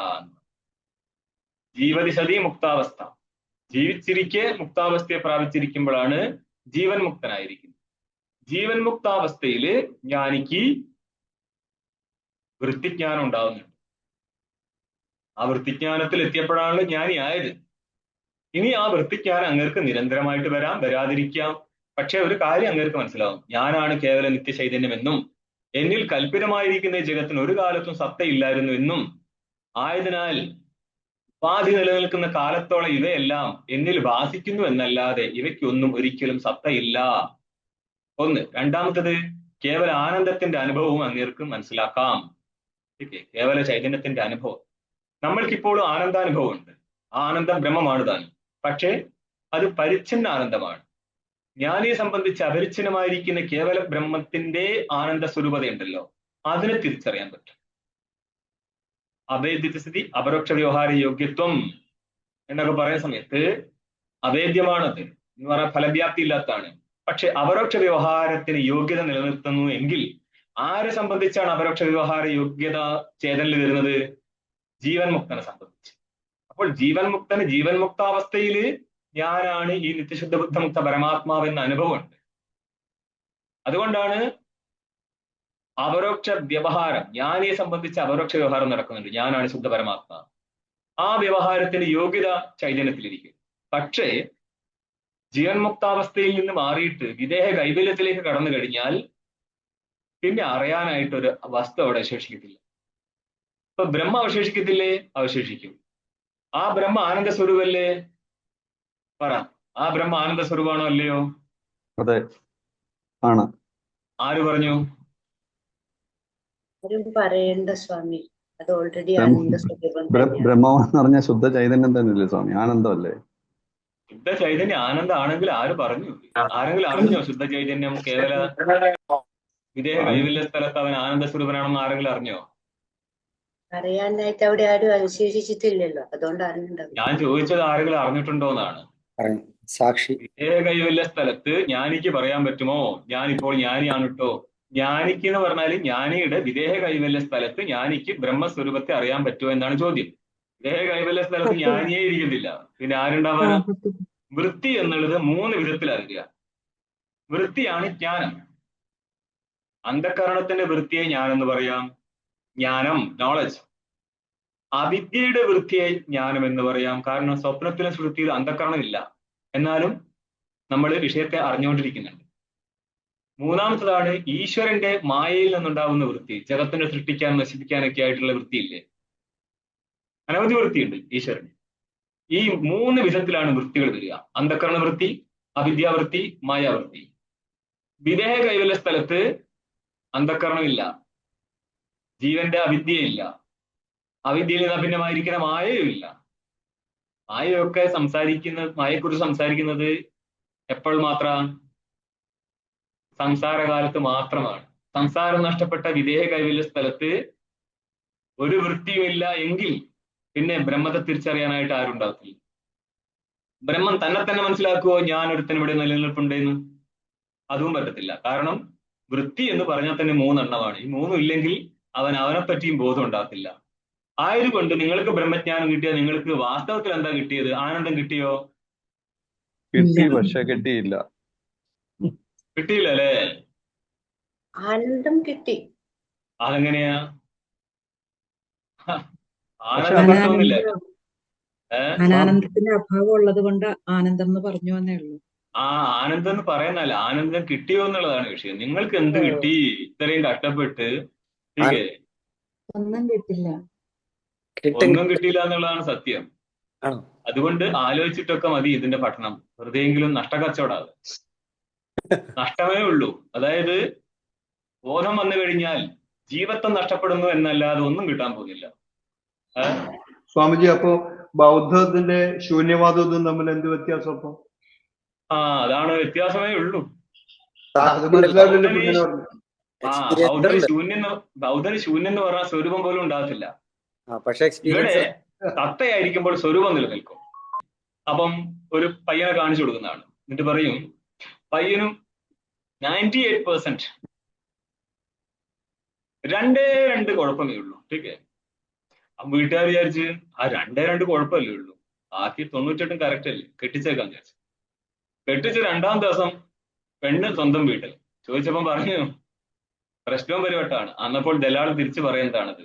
ജീവതിശതി മുക്താവസ്ഥ. ജീവിച്ചിരിക്കെ മുക്താവസ്ഥയെ പ്രാപിച്ചിരിക്കുമ്പോഴാണ് ജീവൻ മുക്തനായിരിക്കുന്നത്. ജീവൻ മുക്താവസ്ഥയില് ജ്ഞാനിക്ക് വൃത്തിജ്ഞാനം ഉണ്ടാവുന്നുണ്ട്. ആ വൃത്തിജ്ഞാനത്തിൽ എത്തിയപ്പോഴാണ് ജ്ഞാനി ആയത്. ഇനി ആ വൃത്തിജ്ഞാനം അങ്ങേർക്ക് നിരന്തരമായിട്ട് വരാം, വരാതിരിക്കാം. പക്ഷെ ഒരു കാര്യം അങ്ങേർക്ക് മനസ്സിലാവും: ഞാനാണ് കേവല നിത്യചൈതന്യമെന്നും എന്നിൽ കൽപ്പിതമായിരിക്കുന്ന ഈ ജഗത്തിന് ഒരു കാലത്തും സത്തയില്ലായിരുന്നു എന്നും ആയതിനാൽ ഉപാധി നിലനിൽക്കുന്ന കാലത്തോളം ഇവയെല്ലാം എന്നിൽ ഭാസിക്കുന്നു എന്നല്ലാതെ ഇവയ്ക്കൊന്നും ഒരിക്കലും സത്തയില്ല. ഒന്ന്. രണ്ടാമത്തത്, കേവല ആനന്ദത്തിന്റെ അനുഭവവും അങ്ങേർക്ക് മനസ്സിലാക്കാം. കേവല ചൈതന്യത്തിന്റെ അനുഭവം. നമ്മൾക്കിപ്പോഴും ആനന്ദാനുഭവം ഉണ്ട്. ആ ആനന്ദം ബ്രഹ്മമാണ് താൻ. പക്ഷേ അത് പരിച്ഛിന്ന ആനന്ദമാണ്. ജ്ഞാനിയെ സംബന്ധിച്ച് അപരിച്ഛിന്നമായിരിക്കുന്ന കേവല ബ്രഹ്മത്തിന്റെ ആനന്ദ സ്വരൂപതയുണ്ടല്ലോ, അതിനെ തിരിച്ചറിയാൻ പറ്റും. അഭേദ്യസ്ഥിതി, അപരോക്ഷ വ്യവഹാര യോഗ്യത്വം എന്നൊക്കെ പറയുന്ന സമയത്ത് അഭേദ്യമാണത് എന്ന് പറഞ്ഞാൽ ഫലവ്യാപ്തി ഇല്ലാത്തതാണ്. പക്ഷെ അപരോക്ഷ വ്യവഹാരത്തിന് യോഗ്യത നിലനിർത്തുന്നു എങ്കിൽ ആരെ സംബന്ധിച്ചാണ് അപരോക്ഷ വ്യവഹാര യോഗ്യത ചേതനിൽ വരുന്നത്? ജീവൻ മുക്തനെ സംബന്ധിച്ച്. അപ്പോൾ ജീവൻ മുക്തന് ജീവൻ മുക്താവസ്ഥയില് ഞാനാണ് ഈ നിത്യശുദ്ധ ബുദ്ധമുക്ത പരമാത്മാവെന്ന അനുഭവമുണ്ട്. അതുകൊണ്ടാണ് അപരോക്ഷ വ്യവഹാരം, ജ്ഞാനിയെ സംബന്ധിച്ച് അപരോക്ഷ വ്യവഹാരം നടക്കുന്നുണ്ട്. ഞാനാണ് ശുദ്ധ പരമാത്മാ. ആ വ്യവഹാരത്തിന് യോഗ്യത ചൈതന്യത്തിലിരിക്കും. പക്ഷേ ജീവൻ മുക്താവസ്ഥയിൽ നിന്ന് മാറിയിട്ട് വിദേഹ കൈവല്യത്തിലേക്ക് കടന്നു കഴിഞ്ഞാൽ പിന്നെ അറിയാനായിട്ടൊരു വസ്തു അവിടെ അവശേഷിക്കത്തില്ല. ഇപ്പൊ ബ്രഹ്മ അവശേഷിക്കത്തില്ലേ? അവശേഷിക്കും. ആ ബ്രഹ്മ ആനന്ദ സ്വരൂപല്ലേ? പറ, ആ ബ്രഹ്മ ആനന്ദ സ്വരൂപമാണോ അല്ലയോ? അതെ, ആണ്. ആര് പറഞ്ഞു? ആരും പറയണ്ട സ്വാമി, അത് ഓൾറെഡി ബ്രഹ്മ ആനന്ദ സ്വരൂപം ബ്ര- തന്നെയാണ്. ബ്രഹ്മം എന്ന് പറഞ്ഞ ശുദ്ധ ചൈതന്യം തന്നെയല്ലേ സ്വാമി? ആനന്ദമല്ലേ? ശുദ്ധ ചൈതന്യം ആനന്ദം ആണെങ്കിൽ ആര് പറഞ്ഞു? ആരെങ്കിലും അറിഞ്ഞോ ശുദ്ധ ചൈതന്യം കേവല വിദേഹ കൈവല്യ സ്ഥലത്ത് അവൻ ആനന്ദ സ്വരൂപനാണെന്ന് ആരെങ്കിലും അറിഞ്ഞോ? അറിയാനായിട്ട് അവിടെ ആരും അവശേഷിച്ചിട്ടില്ലല്ലോ, അതുകൊണ്ട് അറിഞ്ഞിട്ടുണ്ടാവും. ഞാൻ ചോദിച്ചത് ആരെങ്കിലും അറിഞ്ഞിട്ടുണ്ടോന്നാണ്. സാക്ഷി. വിദേഹ കൈവല്യ സ്ഥലത്ത് ജ്ഞാനിക്ക് പറയാൻ പറ്റുമോ ഞാനിപ്പോൾ ജ്ഞാനിയാണ് കേട്ടോ? ജ്ഞാനിക്ക് എന്ന് പറഞ്ഞാൽ ജ്ഞാനിയുടെ വിദേഹ കൈവല്യ സ്ഥലത്ത് ജ്ഞാനിക്ക് ബ്രഹ്മസ്വരൂപത്തെ അറിയാൻ പറ്റുമോ എന്നാണ് ചോദ്യം. വിദേഹ കൈവല്യ സ്ഥലത്ത് ജ്ഞാനിയെ ഇരിക്കുന്നില്ല, പിന്നെ ആരുണ്ടാവാൻ? വൃത്തി എന്നുള്ളത് 3 വിധത്തിൽ അറിയുക. വൃത്തിയാണ് ജ്ഞാനം. അന്ധകരണത്തിന്റെ വൃത്തിയെ ജ്ഞാനം പറയാം, ജ്ഞാനം, നോളജ്. അവിദ്യയുടെ വൃത്തിയെ ജ്ഞാനം എന്ന് പറയാം. കാരണം സ്വപ്നത്തിലും ശ്രുതിയിലും അന്ധകരണം ഇല്ല, എന്നാലും നമ്മൾ വിഷയത്തെ അറിഞ്ഞുകൊണ്ടിരിക്കുന്നുണ്ട്. മൂന്നാമത്തതാണ് ഈശ്വരന്റെ മായയിൽ നിന്നുണ്ടാവുന്ന വൃത്തി, ജഗത്തിനെ സൃഷ്ടിക്കാൻ നശിപ്പിക്കാനൊക്കെ ആയിട്ടുള്ള വൃത്തിയില്ലേ? അനവധി വൃത്തിയുണ്ട് ഈശ്വരന്. ഈ 3 വിധത്തിലാണ് വൃത്തികൾ വരിക: അന്ധകരണ വൃത്തി, അവിദ്യാവൃത്തി, മായാവൃത്തി. വിദേഹ കൈവല്യ സ്ഥലത്ത് അന്ധകരണമില്ല, ജീവന്റെ അവിദ്യയില്ല, അവിദ്യയിൽ നിന്ന് അഭിന്നമായിരിക്കുന്ന മായയുമില്ല. മായയെക്കുറിച്ച് സംസാരിക്കുന്നത് എപ്പോൾ മാത്രം? സംസാരകാലത്ത് മാത്രമാണ്. സംസാരം നഷ്ടപ്പെട്ട വിദേഹ കൈവല്യ സ്ഥലത്ത് ഒരു വൃത്തിയുമില്ല എങ്കിൽ പിന്നെ ബ്രഹ്മത്തെ തിരിച്ചറിയാനായിട്ട് ആരുണ്ടാകത്തില്ല. ബ്രഹ്മം തന്നെ മനസ്സിലാക്കുവോ ഞാൻ ഒരുത്തൻ ഇവിടെ നിലനിൽപ്പുണ്ടെന്ന്? അതും പറ്റത്തില്ല. കാരണം വൃത്തി എന്ന് പറഞ്ഞാൽ തന്നെ 3 എണ്ണമാണ്. ഈ 3 ഇല്ലെങ്കിൽ അവൻ അവനെ പറ്റിയും ബോധം ഉണ്ടാകത്തില്ല. ആയതുകൊണ്ട് നിങ്ങൾക്ക് ബ്രഹ്മജ്ഞാനം കിട്ടിയാൽ നിങ്ങൾക്ക് വാസ്തവത്തിൽ എന്താ കിട്ടിയത്? ആനന്ദം കിട്ടിയോ? കിട്ടി, പക്ഷെ കിട്ടിയില്ല. കിട്ടിയില്ല അല്ലേ? ആനന്ദം കിട്ടി. അതെങ്ങനെയാ? പക്ഷെ ആനന്ദം കിട്ടുമെന്നില്ല. അനാനന്ദത്തിന്റെ അഭാവം ഉള്ളത് കൊണ്ട് ആനന്ദം എന്ന് പറഞ്ഞു എന്നേ ഉള്ളൂ. ആ ആനന്ദം എന്ന് പറയുന്നല്ല, ആനന്ദം കിട്ടിയോ എന്നുള്ളതാണ് വിഷയം. നിങ്ങൾക്ക് എന്ത് കിട്ടി ഇത്രയും കഷ്ടപ്പെട്ട്? ടീക്കേ, ഒന്നും കിട്ടില്ല. ഒന്നും കിട്ടിയില്ല എന്നുള്ളതാണ് സത്യം. ആണോ? അതുകൊണ്ട് ആലോചിച്ചിട്ടൊക്കെ മതി ഇതിന്റെ പഠനം. വെറുതെയെങ്കിലും നഷ്ടക്കച്ചവടാതെ നഷ്ടമേ ഉള്ളൂ. അതായത് ബോധം വന്നു കഴിഞ്ഞാൽ ജീവത്വം നഷ്ടപ്പെടുന്നു എന്നല്ലാതെ ഒന്നും കിട്ടാൻ പോകുന്നില്ല. സ്വാമിജി, അപ്പോ ബൗദ്ധത്തിന്റെ ശൂന്യവാദവും തമ്മിൽ എന്ത് വ്യത്യാസം? അപ്പൊ അതാണ് വ്യത്യാസമേ ഉള്ളൂ. അത് മനസ്സിലാവില്ല. ഇങ്ങനെ പറഞ്ഞു. ബൗദ്ധന് ശൂന്യം എന്ന് പറഞ്ഞാൽ സ്വരൂപം പോലും ഉണ്ടാകത്തില്ല. പക്ഷെ ഇവിടെ തത്തയായിരിക്കുമ്പോൾ സ്വരൂപം നിലനിൽക്കും. അപ്പം ഒരു പയ്യനെ കാണിച്ചു കൊടുക്കുന്നതാണ്. എന്നിട്ട് പറയും പയ്യനും 98% 2 കുഴപ്പമേ ഉള്ളൂ. ടീക്കേ, അപ്പം വീട്ടുകാർ വിചാരിച്ച് ആ 2 കുഴപ്പമല്ലേ ഉള്ളൂ, ബാക്കി 98 കറക്റ്റ് അല്ലേ, കെട്ടിച്ചേക്കാൻ വിചാരിച്ചു. കെട്ടിച്ച് 2-ാം ദിവസം പെണ്ണ് സ്വന്തം വീട്ടിൽ ചോദിച്ചപ്പം പറഞ്ഞു പ്രശ്നവും പരിവട്ടമാണ്. അന്നപ്പോൾ ദലാൾ തിരിച്ചു പറയുന്നതാണത്,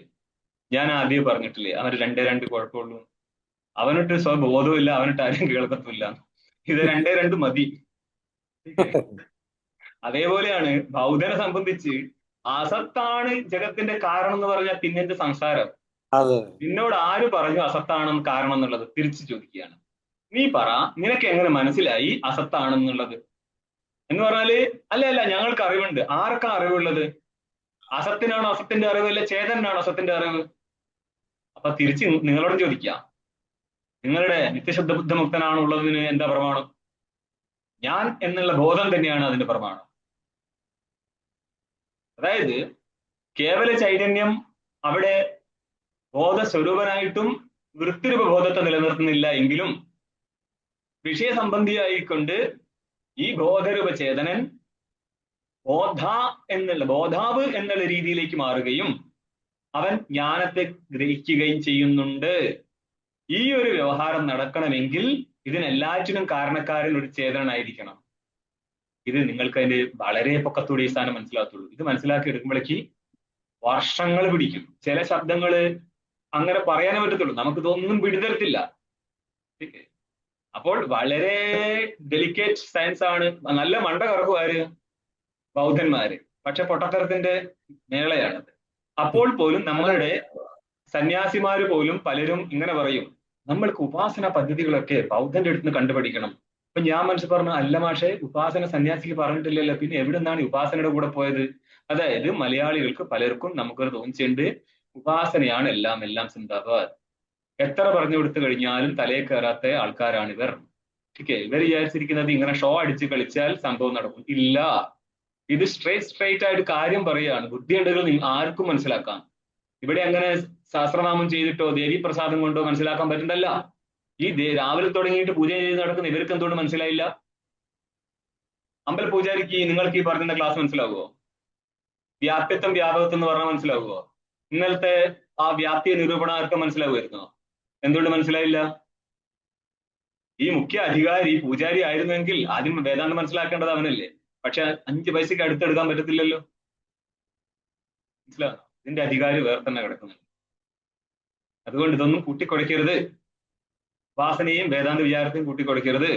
ഞാൻ ആദ്യം പറഞ്ഞിട്ടില്ലേ അവന് 2 കുഴപ്പമുള്ളൂ, അവനിട്ട് സ്വബോധമില്ല, അവനിട്ട് ആരും കേൾക്കത്തില്ല, ഇത് 2 മതി. അതേപോലെയാണ് ബൗദ്ധനെ സംബന്ധിച്ച് അസത്താണ് ജഗത്തിന്റെ കാരണം എന്ന് പറഞ്ഞാൽ പിന്നെ എന്ത് സംസാരം? നിന്നോട് ആര് പറഞ്ഞു അസത്താണെന്ന് കാരണം എന്നുള്ളത്? തിരിച്ചു ചോദിക്കുകയാണ്. നീ പറ, നിനക്ക് എങ്ങനെ മനസ്സിലായി അസത്താണെന്നുള്ളത് എന്ന് പറഞ്ഞാല് അല്ല ഞങ്ങൾക്ക് അറിവുണ്ട്. ആർക്കാ അറിവുള്ളത്? അസത്തിനാണോ അസത്തിന്റെ അറിവ്, അല്ലെ ചേതനാണോ അസത്തിന്റെ അറിവ്? അപ്പൊ തിരിച്ച് നിങ്ങളോട് ചോദിക്കാം, നിങ്ങളുടെ നിത്യശുദ്ധ ബുദ്ധമുക്തനാണുള്ളതിന് എന്താ പ്രമാണം? ഞാൻ എന്നുള്ള ബോധം തന്നെയാണ് അതിന്റെ പ്രമാണം. അതായത് കേവല ചൈതന്യം അവിടെ ബോധസ്വരൂപനായിട്ടും വൃത്തിരൂപ ബോധത്തെ നിലനിർത്തുന്നില്ല എങ്കിലും വിഷയസംബന്ധിയായിക്കൊണ്ട് ഈ ബോധരൂപ ചേതനൻ ബോധാവ് എന്നുള്ള രീതിയിലേക്ക് മാറുകയും അവൻ ജ്ഞാനത്തെ ഗ്രഹിക്കുകയും ചെയ്യുന്നുണ്ട്. ഈ ഒരു വ്യവഹാരം നടക്കണമെങ്കിൽ ഇതിനെല്ലാറ്റിനും കാരണക്കാരൻ ഒരു ചേതനായിരിക്കണം. ഇത് നിങ്ങൾക്ക് അതിന്റെ വളരെ പൊക്കത്തോടെ ഈ സ്ഥാനം മനസ്സിലാകത്തുള്ളൂ. ഇത് മനസ്സിലാക്കി എടുക്കുമ്പോഴേക്ക് വർഷങ്ങൾ പിടിക്കും. ചില ശബ്ദങ്ങള് അങ്ങനെ പറയാനേ പറ്റത്തുള്ളൂ, നമുക്ക് ഇതൊന്നും പിടിതരത്തില്ല. അപ്പോൾ വളരെ ഡെലിക്കേറ്റ് സയൻസ് ആണ്. നല്ല മണ്ട കറക്കുമാര് ബൗദ്ധന്മാര്, പക്ഷെ പൊട്ടത്തരത്തിന്റെ മേളയാണത്. അപ്പോൾ പോലും നമ്മളുടെ സന്യാസിമാര് പോലും പലരും ഇങ്ങനെ പറയും, നമ്മൾക്ക് ഉപാസന പദ്ധതികളൊക്കെ ബൗദ്ധന്റെ അടുത്ത് നിന്ന് കണ്ടുപിടിക്കണം. അപ്പൊ ഞാൻ മനസ്സിൽ പറഞ്ഞു, അല്ല മാഷെ, ഉപാസന സന്യാസിക്ക് പറഞ്ഞിട്ടില്ലല്ലോ, പിന്നെ എവിടെ നിന്നാണ് ഉപാസനയുടെ കൂടെ പോയത്? അതായത് മലയാളികൾക്ക് പലർക്കും നമുക്കൊരു തോന്നിച്ചുണ്ട്, ഉപാസനയാണ് എല്ലാം സിന്ദാബാദ്. എത്ര പറഞ്ഞു കൊടുത്തു കഴിഞ്ഞാലും തലയെ കയറാത്ത ആൾക്കാരാണ് ഇവർ. ഇവർ വിചാരിച്ചിരിക്കുന്നത് ഇങ്ങനെ ഷോ അടിച്ച് കളിച്ചാൽ സംഭവം നടക്കും. ഇല്ല, ഇത് സ്ട്രേറ്റ് ആയിട്ട് കാര്യം പറയുകയാണ്. ബുദ്ധിയുണ്ടെങ്കിൽ ആർക്കും മനസ്സിലാക്കാം. ഇവിടെ അങ്ങനെ സഹസ്രനാമം ചെയ്തിട്ടോ ദേവീപ്രസാദം കൊണ്ടോ മനസ്സിലാക്കാൻ പറ്റുന്നതല്ല. ഈ രാവിലെ തുടങ്ങിയിട്ട് പൂജ ചെയ്ത് നടക്കുന്ന ഇവർക്ക് എന്തുകൊണ്ട് മനസ്സിലായില്ല? അമ്പല പൂജാരിക്ക് നിങ്ങൾക്ക് ഈ പറഞ്ഞ ക്ലാസ് മനസ്സിലാകുമോ? വ്യാപ്യത്വം വ്യാപകത്വം എന്ന് പറഞ്ഞാൽ മനസ്സിലാകുമോ? ഇന്നലത്തെ ആ വ്യാപ്തിയ നിരൂപണം ആർക്കും മനസ്സിലാകുമായിരുന്നോ? എന്തുകൊണ്ട് മനസ്സിലായില്ല? ഈ മുഖ്യ അധികാരി പൂജാരി ആയിരുന്നെങ്കിൽ ആദ്യം വേദാന്തം മനസ്സിലാക്കേണ്ടത് അവനല്ലേ. പക്ഷെ 5 പൈസക്ക് അടുത്തെടുക്കാൻ പറ്റത്തില്ലല്ലോ. മനസ്സിലാകുന്നു? ഇതിന്റെ അധികാരി വേറെ തന്നെ കിടക്കുന്നുണ്ട്. അതുകൊണ്ട് ഇതൊന്നും കൂട്ടിക്കുഴയ്ക്കരുത്. വാസനയും വേദാന്ത വിചാരത്തെയും കൂട്ടിക്കുഴയ്ക്കരുത്.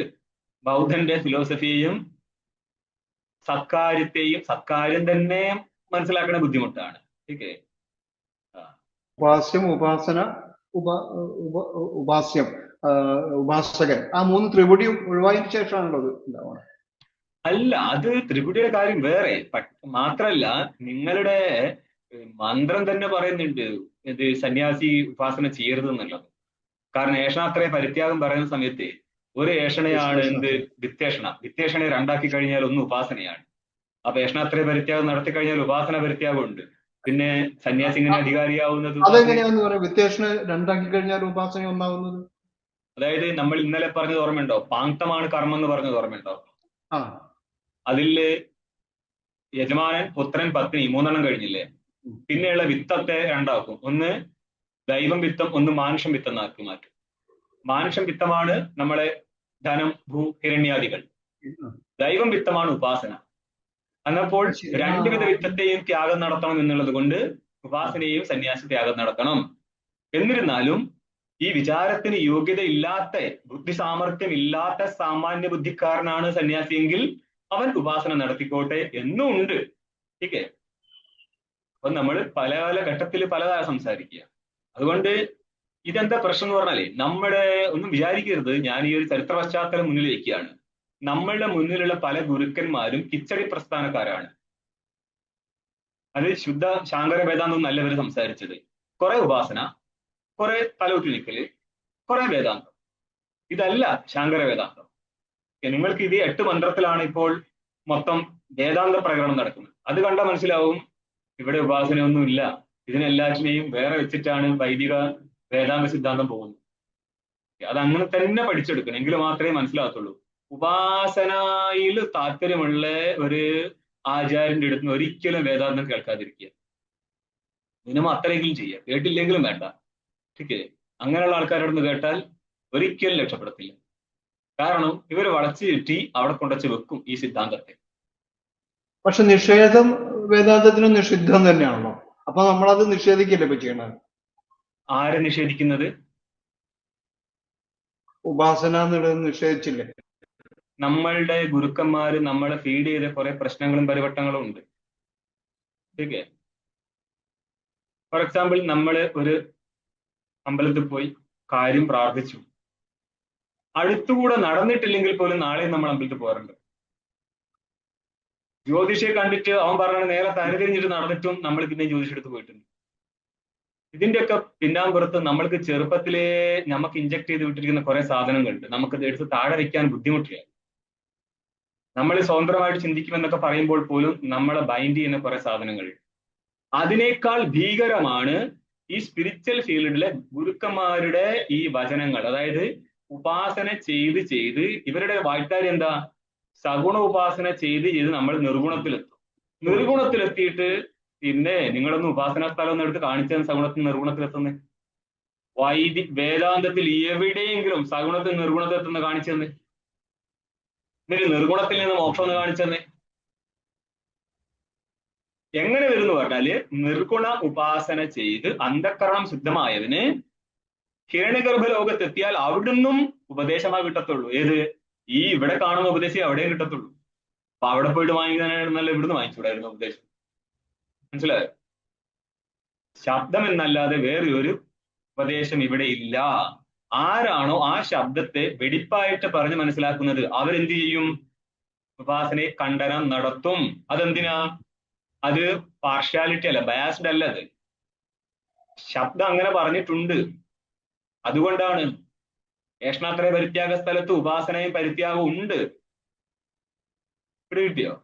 ബൗദ്ധന്റെ ഫിലോസഫിയെയും സത്കാര്യം തന്നെ മനസ്സിലാക്കുന്ന ബുദ്ധിമുട്ടാണ്. ഓക്കെ, ഉപാസ്യം, ഉപാസന, ഉപാസ്യം, ഉപാസകൻ, ആ 3 ത്രിപുടിയും ഒഴിവായതിനു ശേഷമാണുള്ളത് ഉണ്ടാവുന്നത്. അല്ല, അത് ത്രിപുടിയുടെ കാര്യം വേറെ. മാത്രല്ല നിങ്ങളുടെ മന്ത്രം തന്നെ പറയുന്നുണ്ട് ഇത് സന്യാസി ഉപാസന ചെയ്യരുത് എന്നുള്ളത്. കാരണം ഏഷണാത്രയ പരിത്യാഗം പറയുന്ന സമയത്ത് ഒരു ഏഷണയാണ് എന്ത് വിത്തേഷണയെ 2 കഴിഞ്ഞാൽ ഒന്ന് ഉപാസനയാണ്. അപ്പൊ ഏഷണാത്രയ പരിത്യാഗം നടത്തി കഴിഞ്ഞാൽ ഉപാസന പരിത്യാഗം ഉണ്ട്. പിന്നെ സന്യാസി ഇങ്ങനെ അധികാരിയാവുന്നത് അതെങ്ങനെയാന്ന് പറയാം? വിത്തേഷണ 2 കഴിഞ്ഞാൽ ഉപാസന ഒന്നാവുന്നത്? അതായത് നമ്മൾ ഇന്നലെ പറഞ്ഞത് ഓർമ്മയുണ്ടോ? പാങ്ക്തമാണ് കർമ്മം എന്ന് പറഞ്ഞത് ഓർമ്മയുണ്ടോ? ആ, അതില് യജമാനൻ, പുത്രൻ, പത്നി 3 കഴിഞ്ഞില്ലേ? പിന്നെയുള്ള വിത്തത്തെ 2 ഒന്ന് ദൈവം വിത്തം, ഒന്ന് മാനുഷം വിത്തം എന്നാക്കി മാറ്റും. മാനുഷം വിത്തമാണ് നമ്മളെ ധനം, ഭൂ, ഹിരണ്യാദികൾ. ദൈവം വിത്തമാണ് ഉപാസന. എന്നപ്പോൾ 2 വിധ വിത്തത്തെയും ത്യാഗം നടത്തണം എന്നുള്ളത് കൊണ്ട് ഉപാസനയെയും സന്യാസി ത്യാഗം നടത്തണം. എന്നിരുന്നാലും ഈ വിചാരത്തിന് യോഗ്യതയില്ലാത്ത, ബുദ്ധി സാമർഥ്യം ഇല്ലാത്ത സാമാന്യ ബുദ്ധിക്കാരനാണ് സന്യാസിയെങ്കിൽ അവൻ ഉപാസന നടത്തിക്കോട്ടെ എന്നും ഉണ്ട്. ഓക്കെ. അപ്പൊ നമ്മൾ പല പല ഘട്ടത്തിൽ പലതായി സംസാരിക്കുക. അതുകൊണ്ട് ഇതെന്താ പ്രശ്നം എന്ന് പറഞ്ഞാലേ, നമ്മുടെ ഒന്നും വിചാരിക്കരുത് ഞാൻ ഈ ഒരു ചരിത്ര പശ്ചാത്തലം മുന്നിൽ വയ്ക്കുകയാണ്. നമ്മളുടെ മുന്നിലുള്ള പല ഗുരുക്കന്മാരും കിച്ചടി പ്രസ്ഥാനക്കാരാണ്. അത് ശുദ്ധ ശാങ്കര വേദാന്തം നല്ല ഇവർ സംസാരിച്ചത്. കുറെ ഉപാസന, കുറെ തലൂട്ടിനിക്കല്, കുറെ വേദാന്തം. ഇതല്ല ശാങ്കര വേദാന്തം. നിങ്ങൾക്ക് ഇത് 8 മന്ത്രത്തിലാണ് ഇപ്പോൾ മൊത്തം വേദാന്ത പ്രകടനം നടക്കുന്നത്. അത് കണ്ടാൽ മനസ്സിലാവും ഇവിടെ ഉപാസനയൊന്നുമില്ല, ഇതിനെല്ലാറ്റിനെയും വേറെ വെച്ചിട്ടാണ് വൈദിക വേദാന്ത സിദ്ധാന്തം പോകുന്നത്. അതങ്ങനെ തന്നെ പഠിച്ചെടുക്കണം, എങ്കിൽ മാത്രമേ മനസ്സിലാകത്തുള്ളൂ. ഉപാസനയിൽ താല്പര്യമുള്ള ഒരു ആചാര്യന്റെ അടുത്ത് ഒരിക്കലും വേദാന്തം കേൾക്കാതിരിക്കുക. മിനിമം അത്രയെങ്കിലും ചെയ്യുക, കേട്ടില്ലെങ്കിലും വേണ്ട. ഓക്കെ. അങ്ങനെയുള്ള ആൾക്കാരുടെ അടുത്ത് കേട്ടാൽ ഒരിക്കലും രക്ഷപ്പെടത്തില്ല. കാരണം ഇവർ വളച്ചു ചുറ്റി അവിടെ കൊണ്ടുവച്ച് വെക്കും ഈ സിദ്ധാന്തത്തെ. പക്ഷെ നിഷേധം വേദാന്തത്തിന് നിഷിദ്ധം തന്നെയാണല്ലോ. അപ്പൊ നമ്മളത് നിഷേധിക്കല്ലേ ഇപ്പൊ ചെയ്യണത്? ആരെ നിഷേധിക്കുന്നത്? ഉപാസന എന്നുള്ളത് നിഷേധിച്ചില്ലേ? നമ്മളുടെ ഗുരുക്കന്മാര് നമ്മളെ ഫീഡ് ചെയ്ത കുറെ പ്രശ്നങ്ങളും പരിവട്ടങ്ങളും ഉണ്ട്. ഓക്കെ. ഫോർ എക്സാമ്പിൾ, നമ്മള് ഒരു അമ്പലത്തിൽ പോയി കാര്യം പ്രാർത്ഥിച്ചു, അടുത്തുകൂടെ നടന്നിട്ടില്ലെങ്കിൽ പോലും നാളെ നമ്മൾ അമ്പലത്തിൽ പോകാറുണ്ട്. ജ്യോതിഷിയെ കണ്ടിട്ട് അവൻ പറഞ്ഞ നേരെ തരതിരിഞ്ഞിട്ട് നടന്നിട്ടും നമ്മൾ പിന്നെ ജ്യോതിഷെടുത്ത് പോയിട്ടുണ്ട്. ഇതിന്റെയൊക്കെ പിന്നാമ്പുറത്ത് നമ്മൾക്ക് ചെറുപ്പത്തിലേ നമുക്ക് ഇഞ്ചക്ട് ചെയ്ത് വിട്ടിരിക്കുന്ന കുറെ സാധനങ്ങളുണ്ട്. നമുക്കത് എടുത്ത് താഴെ വയ്ക്കാൻ ബുദ്ധിമുട്ടില്ല. നമ്മൾ സ്വതന്ത്രമായിട്ട് ചിന്തിക്കുമെന്നൊക്കെ പറയുമ്പോൾ പോലും നമ്മളെ ബൈൻഡ് ചെയ്യുന്ന കുറെ സാധനങ്ങൾ. അതിനേക്കാൾ ഭീകരമാണ് ഈ സ്പിരിച്വൽ ഫീൽഡിലെ ഗുരുക്കന്മാരുടെ ഈ വചനങ്ങൾ. അതായത് ഉപാസന ചെയ്ത് ചെയ്ത് ഇവരുടെ വായ്ത്താരി എന്താ? സഗുണ ഉപാസന ചെയ്ത് ചെയ്ത് നമ്മൾ നിർഗുണത്തിലെത്തും. നിർഗുണത്തിലെത്തിയിട്ട് പിന്നെ നിങ്ങളൊന്ന് ഉപാസനാ സ്ഥലം ഒന്ന് എടുത്ത് കാണിച്ചാൽ സഗുണത്തിൽ നിർഗുണത്തിലെത്തുന്നേ. വേദാന്തത്തിൽ എവിടെയെങ്കിലും സഗുണത്തിൽ നിർഗുണത്തിലെത്തുന്ന കാണിച്ചെന്ന്. എന്നിട്ട് നിർഗുണത്തിൽ നിന്ന് മോക്ഷം ഒന്ന് കാണിച്ചെന്നേ. എങ്ങനെ വരുന്നു പറഞ്ഞാല് നിർഗുണ ഉപാസന ചെയ്ത് അന്ധക്കരണം ശുദ്ധമായതിന് ഹിരണ്യഗർഭ ലോകത്തെത്തിയാൽ അവിടുന്നും ഉപദേശമായി കിട്ടത്തുള്ളൂ. ഏത്? ഈ ഇവിടെ കാണുന്ന ഉപദേശം അവിടെയും കിട്ടത്തുള്ളൂ. അപ്പൊ അവിടെ പോയിട്ട് വാങ്ങിക്കാനായിരുന്നല്ല ഇവിടുന്ന് വാങ്ങിച്ചുകൂടായിരുന്നു ഉപദേശം. മനസ്സിലായോ? ശബ്ദം എന്നല്ലാതെ വേറെ ഒരു ഉപദേശം ഇവിടെ ഇല്ല. ആരാണോ ആ ശബ്ദത്തെ വെടിപ്പായിട്ട് പറഞ്ഞ് മനസ്സിലാക്കുന്നത് അവരെന്ത് ചെയ്യും? ഉപാസനയെ ഖണ്ഡനം നടത്തും. അതെന്തിനാ? അത് പാർഷ്യാലിറ്റി അല്ല, ബയാസ്ഡ് അല്ല. അത് ശബ്ദം അങ്ങനെ പറഞ്ഞിട്ടുണ്ട്. അതുകൊണ്ടാണ് ഏഷ്ണാത്രയ പരിത്യാഗ സ്ഥലത്ത് ഉപാസനയും പരിത്യാഗവും ഉണ്ട്. ഇവിടെ കിട്ടിയോ?